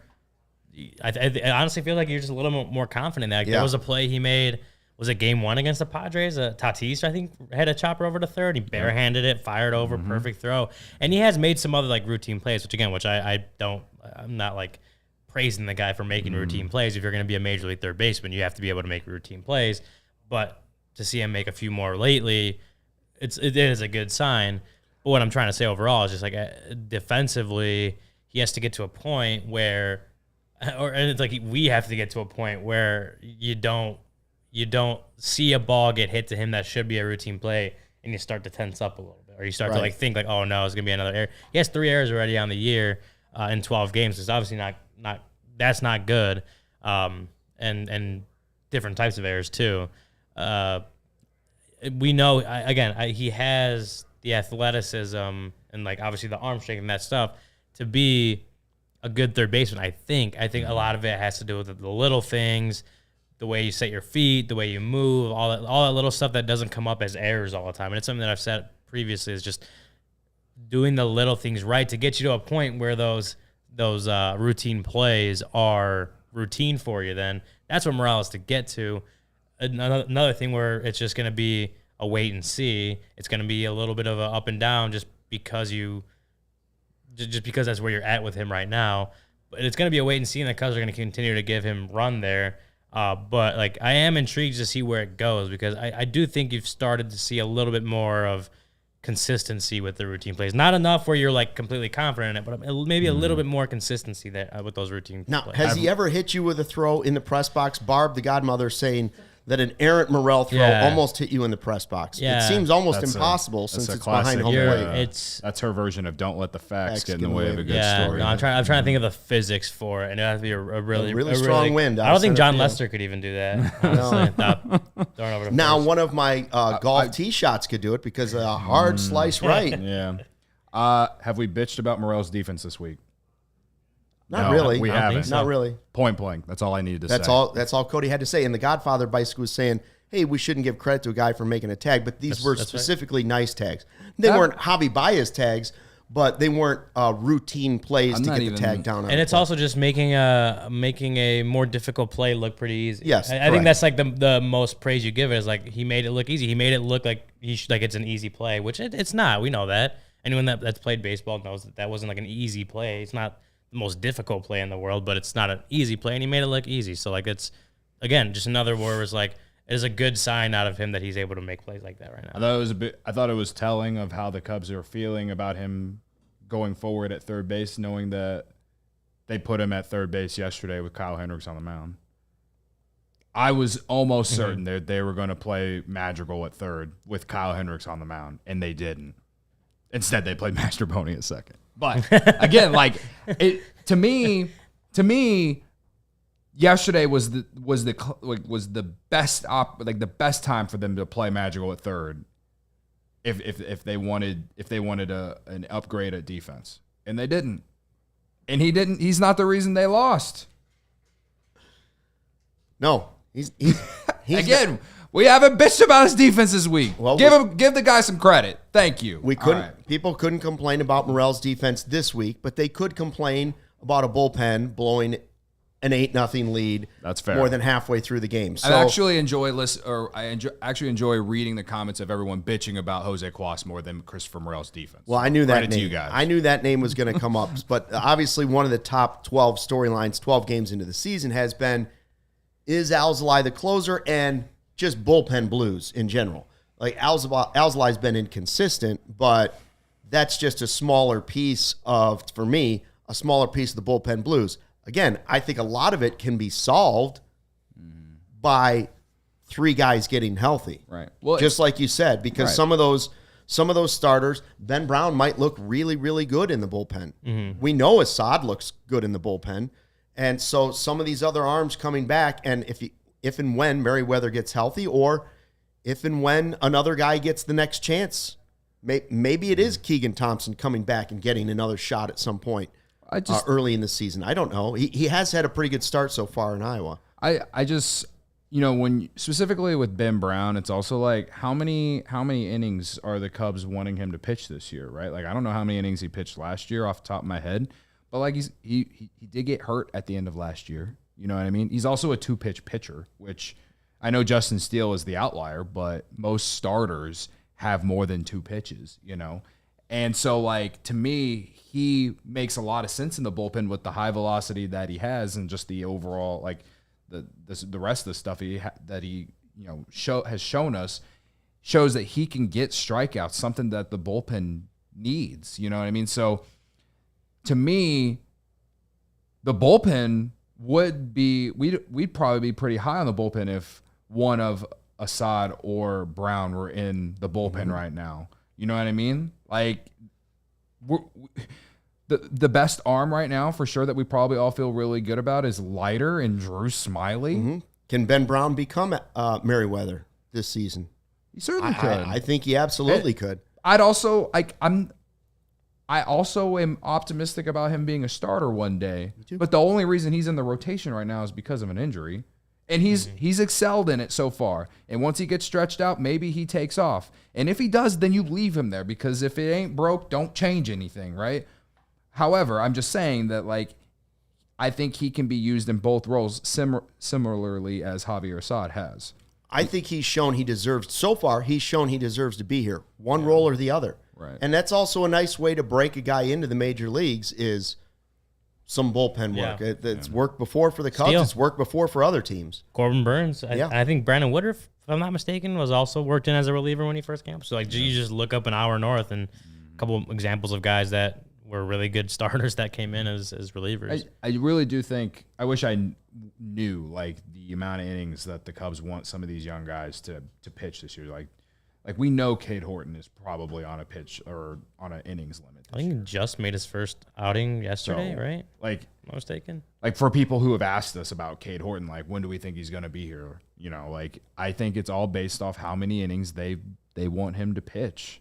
I honestly feel like you're just a little more confident. That there was a play he made was it game 1 against the Padres? Tatis, I think, had a chopper over to third. He barehanded it, fired over, perfect throw. And he has made some other like routine plays, which I'm not like praising the guy for making routine plays. If you're going to be a major league third baseman, you have to be able to make routine plays. But to see him make a few more lately, it is a good sign. But what I'm trying to say overall is just like defensively, he has to get to a point where, and it's like we have to get to a point where you don't see a ball get hit to him that should be a routine play, and you start to tense up a little bit, or you start to like think like, oh no, it's gonna be another error. He has 3 errors already on the year in 12 games. It's obviously not that's not good, and different types of errors too. We know he has the athleticism and like obviously the arm strength and that stuff to be a good third baseman. I think a lot of it has to do with the little things, the way you set your feet, the way you move, all that little stuff that doesn't come up as errors all the time. And it's something that I've said previously is just doing the little things right to get you to a point where those routine plays are routine for you. Then that's what Morel is to get to. Another thing where it's just going to be a wait and see. It's going to be a little bit of a up and down just because that's where you're at with him right now. But it's going to be a wait and see, and the Cubs are going to continue to give him run there. But like I am intrigued to see where it goes because I do think you've started to see a little bit more of consistency with the routine plays. Not enough where you're like completely confident in it, but maybe a little bit more consistency there with those routine plays. Now, has he ever hit you with a throw in the press box? Barb, the godmother, saying that an errant Morel throw almost hit you in the press box. Yeah. It seems almost impossible since it's behind home plate. That's her version of don't let the facts get in the way of a good story. No, I'm trying to think of the physics for it, and it has to be a really strong wind. I don't think John Lester could even do that. Honestly. Now, one of my golf tee shots could do it because a hard slice right. Yeah. Have we bitched about Morel's defense this week? Not really. We haven't. So. Not really. Point blank. That's all I needed to say. That's all Cody had to say. And the Godfather basically was saying, hey, we shouldn't give credit to a guy for making a tag, but these were specifically nice tags. They weren't hobby bias tags, but they weren't routine plays to get the tag down on. And it's also just making a more difficult play look pretty easy. Yes. I think that's like the most praise you give it is like he made it look easy. He made it look like it's an easy play, which it's not. We know that. Anyone that's played baseball knows that wasn't like an easy play. It's not the most difficult play in the world, but it's not an easy play, and he made it look easy. So like it's again just another word was like it is a good sign out of him that he's able to make plays like that right now. I thought it was telling of how the Cubs are feeling about him going forward at third base, knowing that they put him at third base yesterday with Kyle Hendricks on the mound. I was almost certain that they were going to play Madrigal at third with Kyle Hendricks on the mound, and they didn't. Instead, they played Masterboni at second. But again, like to me, yesterday was the best the best time for them to play Madrigal at third. If they wanted an upgrade at defense, and they didn't, and he didn't. He's not the reason they lost. No, he's again. We haven't bitched about his defense this week. Well, give the guy some credit. Thank you. People couldn't complain about Morel's defense this week, but they could complain about a bullpen blowing an 8-0 lead. That's fair. More than halfway through the game. So, I actually enjoy reading the comments of everyone bitching about Jose Cuas more than Christopher Morel's defense. Well, I knew that name. To you guys. I knew that name was going to come up, but obviously one of the top 12 storylines, 12 games into the season, has been is ALLCITY the closer and just bullpen blues in general. Like ALLCITY's been inconsistent, but that's just a smaller piece of, for me, a smaller piece of the bullpen blues. Again, I think a lot of it can be solved by 3 guys getting healthy. Right. Well, just like you said, because some of those starters, Ben Brown might look really, really good in the bullpen. Mm-hmm. We know Assad looks good in the bullpen. And so some of these other arms coming back, and if and when Merriweather gets healthy, or if and when another guy gets the next chance, maybe it is Keegan Thompson coming back and getting another shot at some point early in the season. I don't know. He has had a pretty good start so far in Iowa. I just, when specifically with Ben Brown, it's also like how many innings are the Cubs wanting him to pitch this year, right? Like I don't know how many innings he pitched last year off the top of my head, but like he did get hurt at the end of last year. You know what I mean? He's also a 2-pitch pitcher, which I know Justin Steele is the outlier, but most starters have more than 2 pitches, And so, like, to me, he makes a lot of sense in the bullpen with the high velocity that he has and just the overall, like, the rest of the stuff that he has shown us shows that he can get strikeouts, something that the bullpen needs. You know what I mean? So, to me, the bullpen we'd probably be pretty high on the bullpen if one of Assad or Brown were in the bullpen right now. You know what I mean? Like, the best arm right now for sure that we probably all feel really good about is Leiter and Drew Smiley. Mm-hmm. Can Ben Brown become Merriweather this season? He certainly could. I think he absolutely could. I also am optimistic about him being a starter one day. But the only reason he's in the rotation right now is because of an injury. And he's excelled in it so far. And once he gets stretched out, maybe he takes off. And if he does, then you leave him there, because if it ain't broke, don't change anything, right? However, I'm just saying that, like, I think he can be used in both roles similarly as Javier Assad has. I think he's shown he deserves to be here, one role or the other. Right. And that's also a nice way to break a guy into the major leagues is some bullpen work. It's worked before for the Cubs. Steele. It's worked before for other teams. Corbin Burns. I think Brandon Woodruff, if I'm not mistaken, was also worked in as a reliever when he first came up. So, like, you just look up an hour north and a couple of examples of guys that were really good starters that came in as relievers. I really do think, I wish I knew, like, the amount of innings that the Cubs want some of these young guys to pitch this year. Like we know Cade Horton is probably on a pitch or on an innings limit. I think he just made his first outing yesterday, right? Like, Am I mistaken? Like, for people who have asked us about Cade Horton, like, when do we think he's going to be here? Like, I think it's all based off how many innings they want him to pitch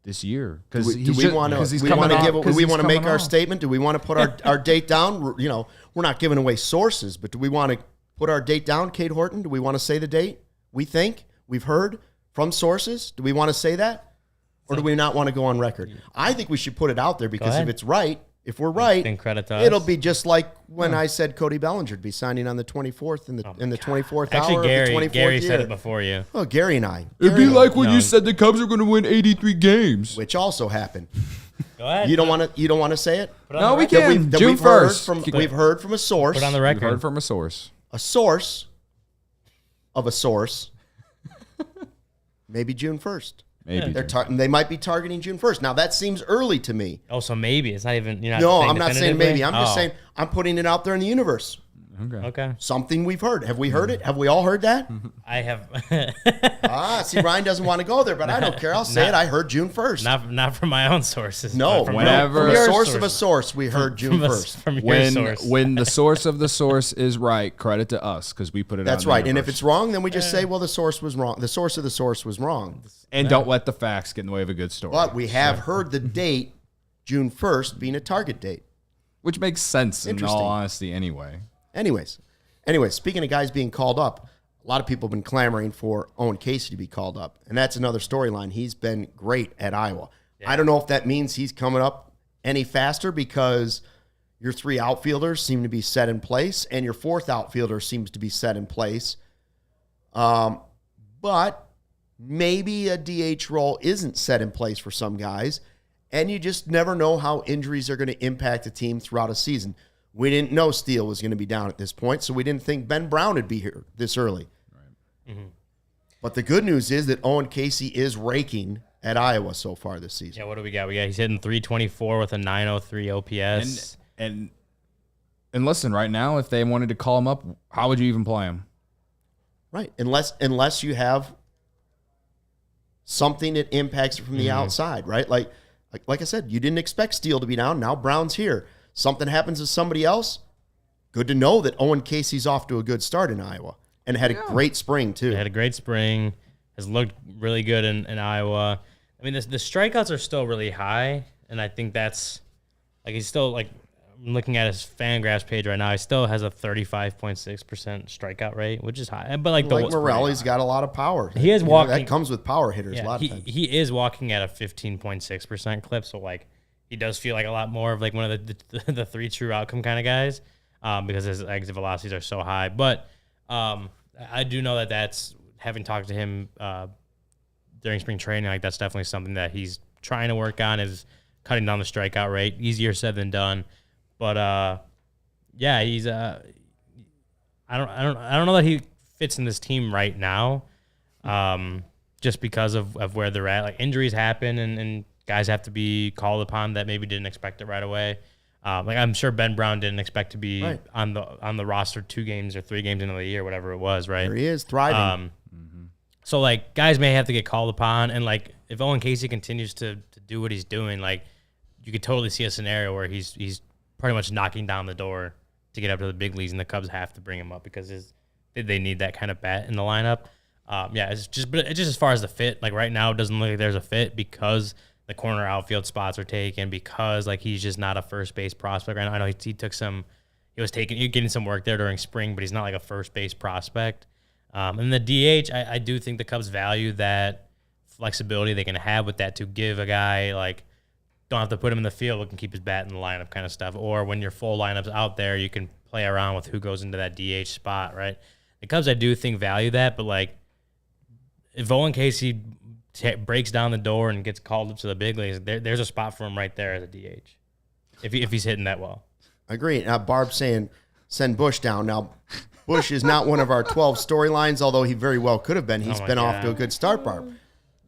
this year. Because do we want to make our statement? Do we want to put our date down? We're not giving away sources, but do we want to put our date down, Cade Horton? Do we want to say the date? We've heard from sources. Do we want to say that? Or do we not want to go on record? I think we should put it out there, because if we're right, then credit to us. It'll be just like when I said Cody Bellinger would be signing on the 24th in the 24th hour. Actually, Gary year. said it before you. Oh, Gary and I. It'd be like when you said the Cubs are going to win 83 games, which also happened. Go ahead. You don't want to say it? No, we can. June 1st. We've heard from a source. Put on the record. We've heard from a source. A source of a source. Maybe June 1st. Maybe they might be targeting June 1st. Now, that seems early to me. Oh, so maybe. It's not even... No, I'm not saying maybe. I'm just saying I'm putting it out there in the universe. Okay. Something we've heard. Have we heard it? Have we all heard that? I have... See, Ryan doesn't want to go there, but I don't care. I'll say it. I heard June 1st. Not from my own sources. No, from from a source of a source, we heard June 1st. From your source. When the source of the source is right, credit to us, because we put it out. That's right. And if it's wrong, then we just say, well, the source was wrong. The source of the source was wrong. And don't let the facts get in the way of a good story. But we have heard the date, June 1st, being a target date. Which makes sense in all honesty anyway. Anyways, speaking of guys being called up, a lot of people have been clamoring for Owen Casey to be called up. And that's another storyline. He's been great at Iowa. Yeah. I don't know if that means he's coming up any faster, because your 3 outfielders seem to be set in place and your 4th outfielder seems to be set in place. But maybe a DH role isn't set in place for some guys, and you just never know how injuries are going to impact a team throughout a season. We didn't know Steele was going to be down at this point, so we didn't think Ben Brown would be here this early. Right. Mm-hmm. But the good news is that Owen Casey is raking at Iowa so far this season. Yeah, what do we got? He's hitting 324 with a 903 OPS. And listen, right now, if they wanted to call him up, how would you even play him? Right, unless you have something that impacts it from the outside, right? Like I said, you didn't expect Steele to be down. Now Brown's here. Something happens to somebody else. Good to know that Owen Casey's off to a good start in Iowa and had a great spring too. He had a great spring. Has looked really good in Iowa. I mean, the strikeouts are still really high, and I think that's like he's still like. I'm looking at his Fangraphs page right now. He still has a 35.6% strikeout rate, which is high. But like Morel, he's got a lot of power. He is walking. That comes with power hitters a lot of times. He is walking at a 15.6% clip, so like he does feel like a lot more of like one of the 3 true outcome kind of guys, because his exit velocities are so high. But I do know that that's, having talked to him during spring training, like that's definitely something that he's trying to work on, is cutting down the strikeout rate. Easier said than done. But yeah, he's I don't know that he fits in this team right now. Just because of where they're at. Like injuries happen and guys have to be called upon that maybe didn't expect it right away. Like I'm sure Ben Brown didn't expect to be on the roster 2 games or 3 games into the year, whatever it was, right? There he is, thriving. So like guys may have to get called upon, and like if Owen Casey continues to do what he's doing, like you could totally see a scenario where he's pretty much knocking down the door to get up to the big leagues, and the Cubs have to bring him up because they need that kind of bat in the lineup. Yeah, it's just as far as the fit, like right now it doesn't look like there's a fit because the corner outfield spots are taken, because like he's just not a first base prospect right now. I know he was getting some work there during spring, but he's not like a first base prospect. And the DH, I do think the Cubs value that flexibility they can have with that to give a guy like, don't have to put him in the field, but can keep his bat in the lineup kind of stuff. Or when your full lineup's out there, you can play around with who goes into that DH spot, right? The Cubs, I do think, value that, but like if Owen Casey breaks down the door and gets called up to the big leagues, there's a spot for him right there as a DH if he's hitting that well. I agree. Now, Barb's saying send Bush down. Now, Bush is not one of our 12 storylines, although he very well could have been. He's been off to a good start, Barb.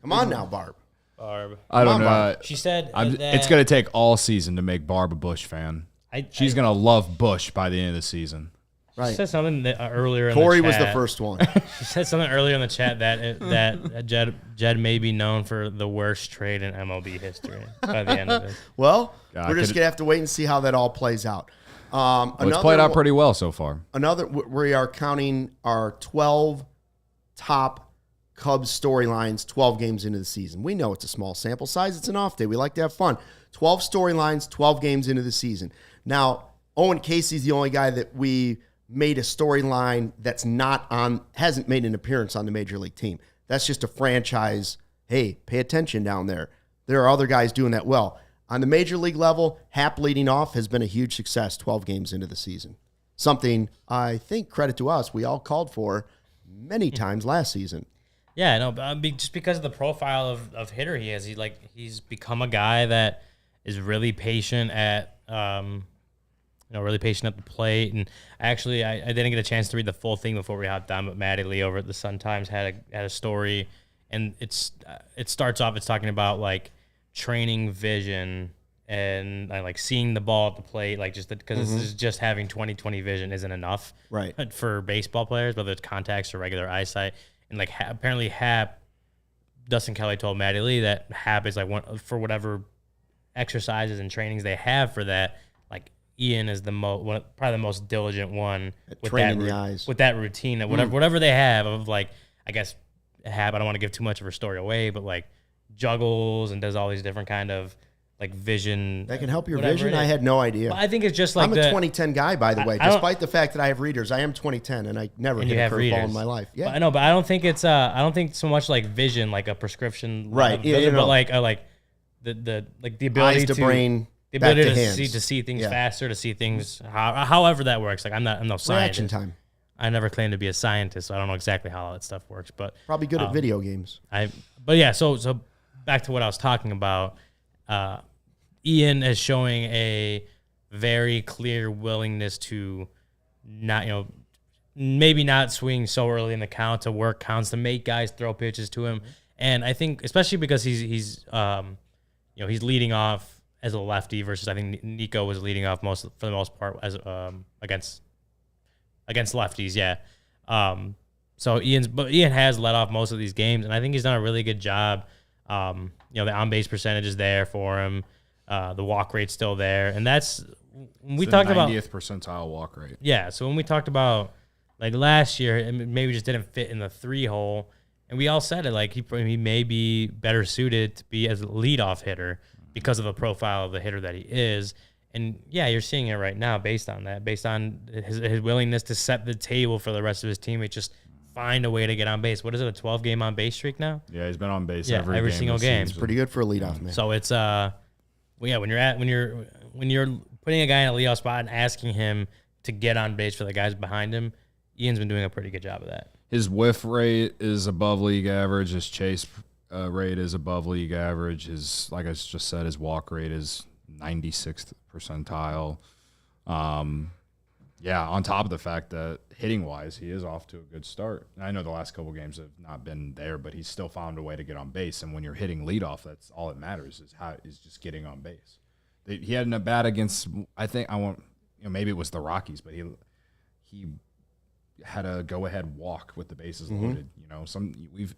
Come on now, Barb. I don't know. She said it's going to take all season to make Barb a Bush fan. She's going to love Bush by the end of the season. Right. She said something earlier Corey in the chat. was the first one. She said something earlier in the chat that Jed may be known for the worst trade in MLB history by the end of it. Well, we're just going to have to wait and see how that all plays out. It's played out pretty well so far. We are counting our 12 top Cubs storylines 12 games into the season. We know it's a small sample size. It's an off day. We like to have fun. 12 storylines, 12 games into the season. Now, Owen Casey's the only guy that we made a storyline that's hasn't made an appearance on the major league team. That's just a franchise. Hey, pay attention down there. There are other guys doing that well. On the major league level, Happ leading off has been a huge success 12 games into the season. Something I think, credit to us, we all called for many times last season. Yeah, no, but just because of the profile of hitter he is, he's become a guy that is really patient at really patient at the plate. And actually, I didn't get a chance to read the full thing before we hopped on, but Matty Lee over at the Sun-Times had a story, and it starts off, it's talking about like training vision and like seeing the ball at the plate, like just because this is just having 20/20 vision isn't enough, right, for baseball players, whether it's contacts or regular eyesight. And like apparently Happ, Dustin Kelly told Matty Lee that Happ is like for whatever exercises and trainings they have for that. Like Ian is probably the most diligent one with that routine, that whatever they have of like, I guess Happ, I don't want to give too much of her story away, but like juggles and does all these different kind of like vision. That can help your vision? I had no idea. Well, I think it's just like I'm a 2010 guy, by the way. Despite the fact that I have readers, I am 2010, and I never hit a curveball in my life. Yeah, I know, but I don't think it's I don't think so much like vision, like a prescription, right? But like the ability eyes to brain, the ability back to to hands. see things faster, to see things however that works. Like I'm no scientist. Reaction time. I never claimed to be a scientist, so I don't know exactly how all that stuff works. But probably good at video games. But yeah, so back to what I was talking about. Ian is showing a very clear willingness to not, maybe not swing so early in the count, to work counts, to make guys throw pitches to him. And I think, especially because he's leading off as a lefty versus I think Nico was leading off for the most part as against lefties. Yeah. So Ian has led off most of these games, and I think he's done a really good job. The on-base percentage is there for him. The walk rate's still there. And that's when we talked about 90th percentile walk rate. Yeah. So when we talked about like last year, it maybe just didn't fit in the 3-hole. And we all said it, like he may be better suited to be as a leadoff hitter because of the profile of the hitter that he is. And yeah, you're seeing it right now based on that, based on his willingness to set the table for the rest of his teammates, just find a way to get on base. What is it, a 12-game on base streak now? Yeah, he's been on base every single game. It's pretty good for a leadoff man. So it's when you're putting a guy in a leadoff spot and asking him to get on base for the guys behind him, Ian's been doing a pretty good job of that. His whiff rate is above league average. His chase rate is above league average. His, like I just said, his walk rate is 96th percentile. Yeah, on top of the fact that hitting-wise, he is off to a good start. And I know the last couple games have not been there, but he's still found a way to get on base. And when you're hitting leadoff, that's all that matters is just getting on base. He had an at-bat against, maybe it was the Rockies, but he had a go-ahead walk with the bases loaded. You know,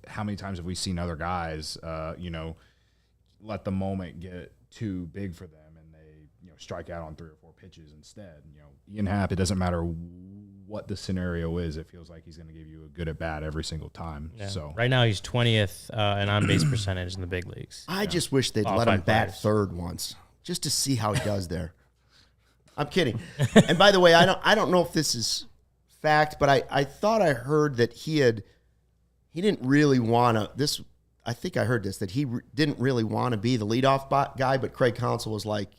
how many times have we seen other guys, let the moment get too big for them and they, strike out on 3 or 4 pitches instead. Ian Happ, it doesn't matter what the scenario is, it feels like he's going to give you a good at-bat every single time. Yeah. So right now he's 20th in on-base percentage in the big leagues. I just wish they'd let him bat third once, just to see how he does there. I'm kidding. And by the way, I don't know if this is fact, but I thought I heard that he didn't really want to. I think I heard this, that he didn't really want to be the leadoff guy, but Craig Counsell was like,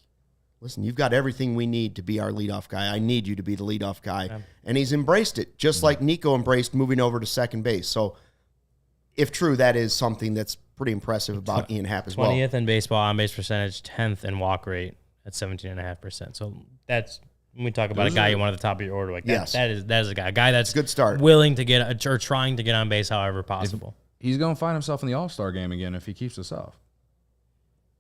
listen, you've got everything we need to be our leadoff guy. I need you to be the leadoff guy. Yeah. And he's embraced it, just like Nico embraced moving over to second base. So if true, that is something that's pretty impressive about Ian Happ as well. 20th in baseball on-base percentage, 10th in walk rate at 17.5%. So that's, when we talk about a guy you want at the top of your order, like that, yes. that is a guy that's good start, willing to get or trying to get on base however possible. He's going to find himself in the All-Star game again if he keeps this up.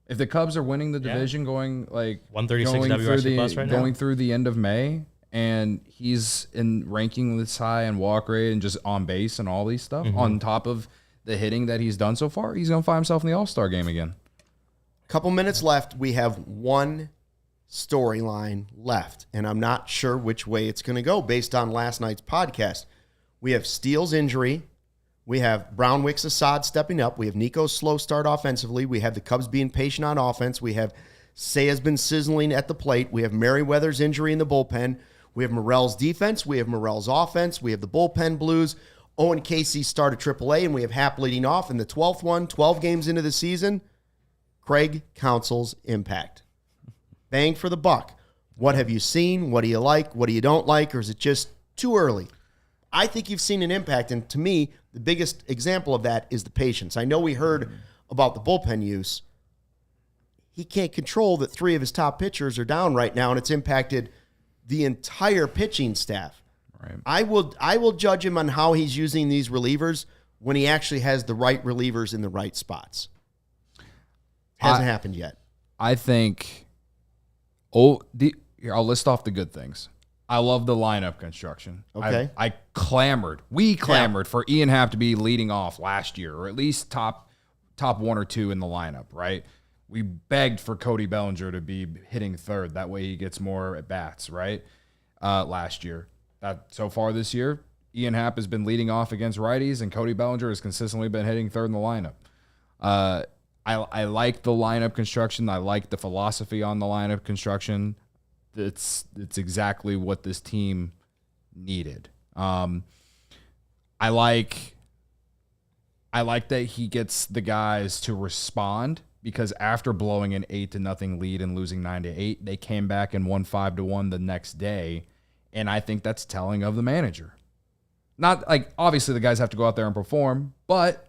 If the Cubs are winning the division, going like 136 WRC plus right now, going through the end of May, and he's in ranking this high and walk rate and just on base and all these stuff on top of the hitting that he's done so far, he's going to find himself in the All-Star game again. Couple minutes left. We have one storyline left, and I'm not sure which way it's going to go based on last night's podcast. We have Steele's injury. We have Brownwick's Assad stepping up. We have Nico's slow start offensively. We have the Cubs being patient on offense. We have Seiya's been sizzling at the plate. We have Merriweather's injury in the bullpen. We have Morel's defense. We have Morel's offense. We have the bullpen blues. Owen Casey start at AAA, and we have Happ leading off in the 12th one, 12 games into the season. Craig Counsell's impact. Bang for the buck. What have you seen? What do you like? What do you don't like? Or is it just too early? I think you've seen an impact, and to me, the biggest example of that is the patience. I know we heard about the bullpen use. He can't control that 3 of his top pitchers are down right now, and it's impacted the entire pitching staff. Right. I will judge him on how he's using these relievers when he actually has the right relievers in the right spots. Hasn't happened yet. I think. Here, I'll list off the good things. I love the lineup construction. Okay. We clamored for Ian Happ to be leading off last year, or at least top 1 or 2 in the lineup, right? We begged for Cody Bellinger to be hitting third. That way he gets more at bats, right? Last year. So far this year, Ian Happ has been leading off against righties, and Cody Bellinger has consistently been hitting third in the lineup. I like the lineup construction. I like the philosophy on the lineup construction. It's exactly what this team needed. I like that he gets the guys to respond, because after blowing an 8-0 lead and losing 9-8, they came back and won 5-1 the next day, and I think that's telling of the manager. Not like, obviously the guys have to go out there and perform, but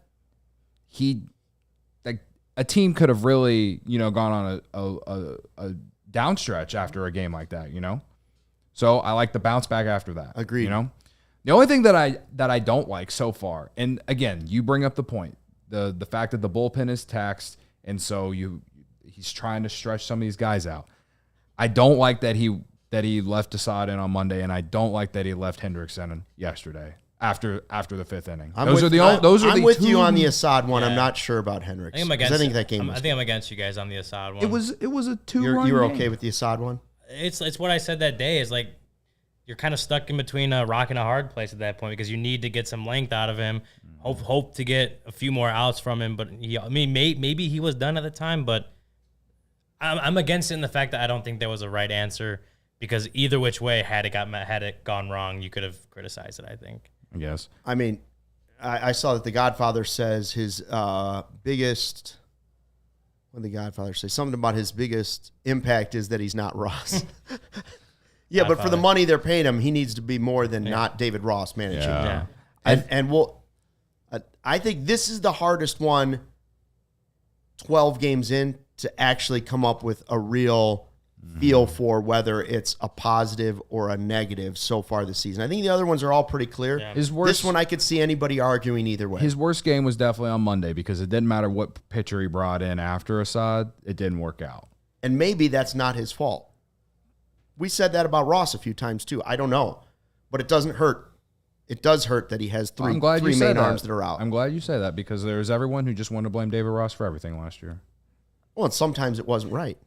a team could have really, gone on a downstretch after a game like that, So I like the bounce back after that. Agreed. The only thing that I don't like so far, and again, you bring up the point, the fact that the bullpen is taxed, and so he's trying to stretch some of these guys out. I don't like that he left Assad in on Monday, and I don't like that he left Hendrickson in yesterday after the 5th inning. I'm with you on the Assad one. Yeah. I'm not sure about Hendricks. I think I'm against you guys on the Assad one. It was a 2-run. You were okay with the Assad one? It's what I said that day. Is like, you're kind of stuck in between a rock and a hard place at that point, because you need to get some length out of him. Hope to get a few more outs from him. But maybe he was done at the time. But I'm against it in the fact that I don't think there was a right answer, because either which way, had it gone wrong, you could have criticized it, I think. I guess. I mean, I saw that The Godfather says his biggest. What did The Godfather say? Something about his biggest impact is that he's not Ross. Yeah, but for the money they're paying him, he needs to be more than not David Ross managing. Yeah. I think this is the hardest one 12 games in to actually come up with a real feel for whether it's a positive or a negative so far this season. I think the other ones are all pretty clear. Yeah. His worst, This one I could see anybody arguing either way. his worst game was definitely on Monday because it didn't matter what pitcher he brought in after Assad. It didn't work out. And maybe that's not his fault. We said that about Ross a few times too. I don't know. But it doesn't hurt. It does hurt that he has three main arms that are out. I'm glad you say that because there's everyone who just wanted to blame David Ross for everything last year. Well, and sometimes it wasn't right.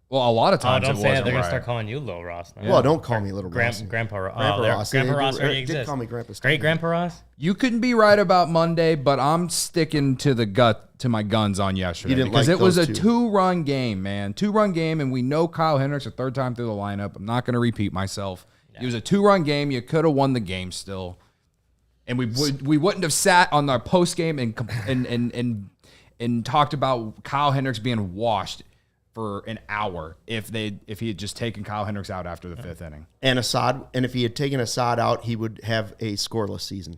Well, a lot of times don't it say that. wasn't They're right. going to start calling you Little Ross now. Well, don't call me Little Ross. Grandpa Ross. Grandpa Ross. Grandpa They Ross already did exists. call me Grandpa Steele. Great Grandpa Ross? You couldn't be right about Monday, but I'm sticking to my guns on yesterday. You didn't because like it was those a two. 2-run game, man. 2-run game, and we know Kyle Hendricks a third time through the lineup. I'm not going to repeat myself. Yeah. It was a 2-run game. You could have won the game still. And we wouldn't have sat on our post game and talked about Kyle Hendricks being washed for an hour if he had just taken Kyle Hendricks out after the 5th inning. And if he had taken Assad out, he would have a scoreless season.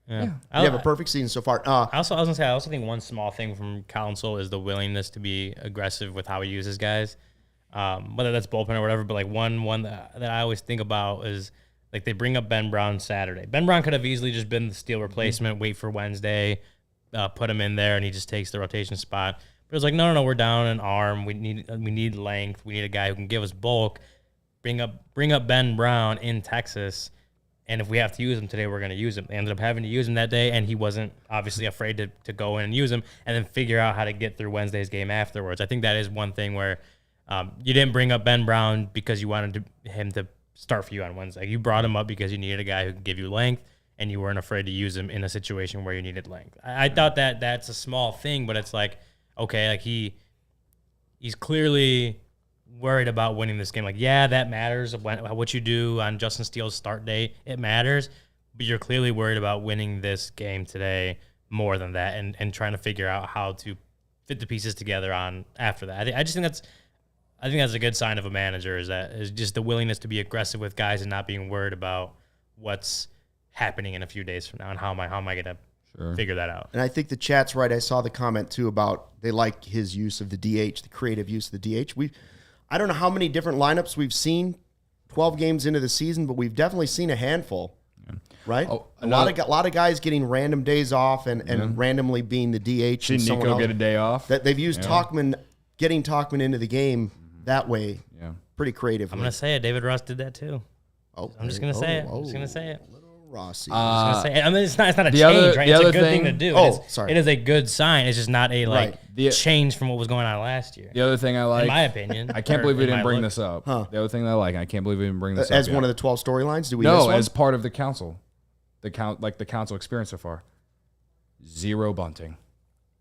Yeah. He'd have a perfect season so far. I was going to say, I also think one small thing from Counsell is the willingness to be aggressive with how he uses guys, whether that's bullpen or whatever. But like one that I always think about is like they bring up Ben Brown Saturday. Ben Brown could have easily just been the Steele replacement, wait for Wednesday, put him in there, and he just takes the rotation spot. But it was like, no, we're down an arm. We need length. We need a guy who can give us bulk. Bring up Ben Brown in Texas, and if we have to use him today, we're going to use him. They ended up having to use him that day, and he wasn't obviously afraid to go in and use him, and then figure out how to get through Wednesday's game afterwards. I think that is one thing where you didn't bring up Ben Brown because you wanted him to start for you on Wednesday. You brought him up because you needed a guy who could give you length, and you weren't afraid to use him in a situation where you needed length. I thought that's a small thing, but it's like, okay, like he's clearly worried about winning this game. Like, yeah, that matters. What you do on Justin Steele's start date, it matters. But you're clearly worried about winning this game today more than that, and trying to figure out how to fit the pieces together on after that. I think that's a good sign of a manager is just the willingness to be aggressive with guys and not being worried about what's happening in a few days from now and how am I going to figure that out. And I think the chat's right. I saw the comment too about they like his use of the DH, the creative use of the DH. I don't know how many different lineups we've seen 12 games into the season, but we've definitely seen a handful, right? Oh, a lot of guys getting random days off and randomly being the DH. Seen Nico get a day off. That they've used getting Talkman into the game that way. Yeah, pretty creative. I'm going to say it. David Ross did that too. I'm just going to say it. I'm just going to say it. Rossi. I mean, it's not a change, right? It's a good thing to do. It is a good sign. It's just not a change from what was going on last year. The other thing I like, in my opinion, I can't believe we didn't bring this up. The other thing that I like, I can't believe we didn't bring this up as one of the 12 storylines. Do we? No, miss one? as part of the Counsell, the Counsell experience so far. 0 bunting.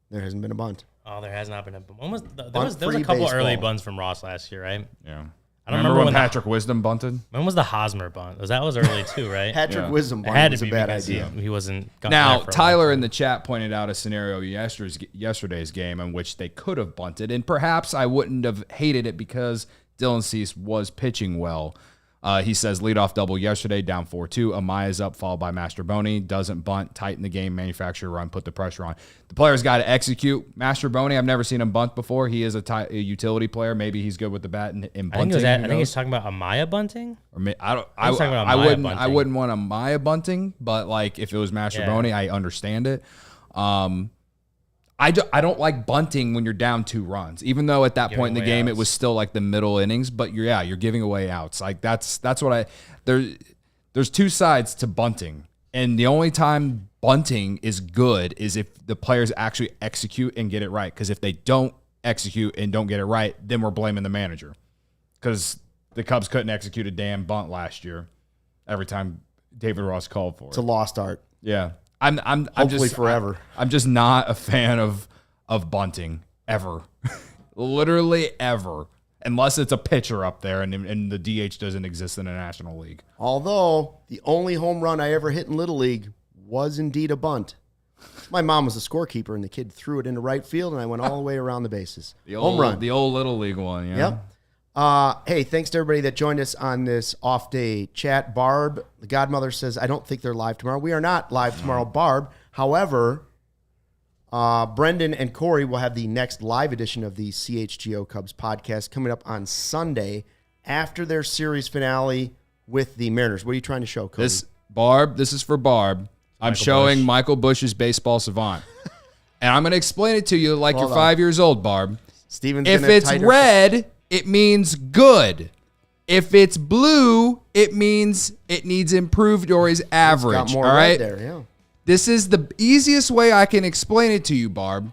There hasn't been a bunt. Oh, there has not been a bunt. There was a couple early bunts from Ross last year, right? Yeah. I don't remember when Patrick Wisdom bunted. When was the Hosmer bunt? That was early too, right? Patrick Wisdom bunt was a bad idea. He wasn't. Now Tyler in the chat pointed out a scenario yesterday's game in which they could have bunted, and perhaps I wouldn't have hated it because Dylan Cease was pitching well. He says leadoff double yesterday, down 4-2. Amaya's up, followed by Mastroboni. Doesn't bunt, tighten the game, manufacture a run, put the pressure on. The player's got to execute. Mastroboni, I've never seen him bunt before. He is a utility player. Maybe he's good with the bat and bunting. I think he's talking about Amaya bunting. Or I wouldn't want Amaya bunting, but like if it was Mastroboni, I understand it. I don't like bunting when you're down 2 runs, even though at that point in the game it was still like the middle innings. But you're giving away outs. Like that's what there's 2 sides to bunting, and the only time bunting is good is if the players actually execute and get it right. Because if they don't execute and don't get it right, then we're blaming the manager. Because the Cubs couldn't execute a damn bunt last year. Every time David Ross called for it, it's a lost art. Yeah. I'm just forever. I'm just not a fan of bunting ever, literally ever, unless it's a pitcher up there and the DH doesn't exist in the National League. Although the only home run I ever hit in Little League was indeed a bunt. My mom was a scorekeeper, and the kid threw it into right field, and I went all the way around the bases. Home run, the old Little League one. Yeah. Yep. Hey, thanks to everybody that joined us on this off-day chat. Barb, the godmother, says, I don't think they're live tomorrow. We are not live tomorrow, Barb. However, Brendan and Corey will have the next live edition of the CHGO Cubs podcast coming up on Sunday after their series finale with the Mariners. What are you trying to show, Cody? This is for Barb. I'm showing Michael Bush's Baseball Savant. And I'm going to explain it to you like you're 5 years old, Barb. Steven's if it's red, it means good. If it's blue, it means it needs improved or is average. Got more all right? red there, yeah. This is the easiest way I can explain it to you, Barb.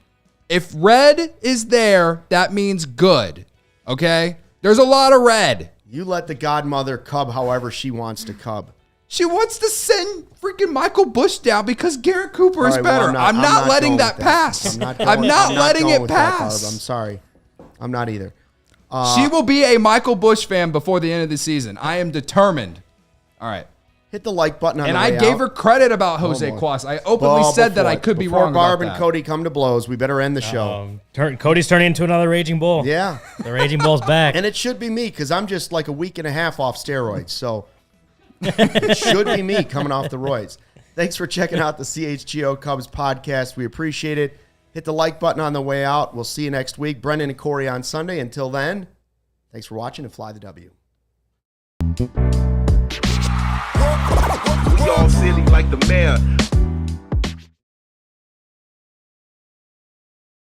If red is there, that means good. Okay? There's a lot of red. You let the godmother cub however she wants to cub. She wants to send freaking Michael Bush down because Garrett Cooper is better. Well, I'm not letting that pass. I'm not letting it pass. I'm sorry. I'm not either. She will be a Michael Bush fan before the end of the season. I am determined. All right. Hit the like button on and the way I gave out. her credit about Jose Cuas. I openly said that I could be wrong Barb about and that. Cody come to blows, we better end the show. Cody's turning into another Raging Bull. Yeah. The Raging Bull's back. And it should be me because I'm just like a week and a half off steroids. So it should be me coming off the roids. Thanks for checking out the CHGO Cubs podcast. We appreciate it. Hit the like button on the way out. We'll see you next week. Brendan and Corey on Sunday. Until then, thanks for watching and fly the W. We all silly like the mayor.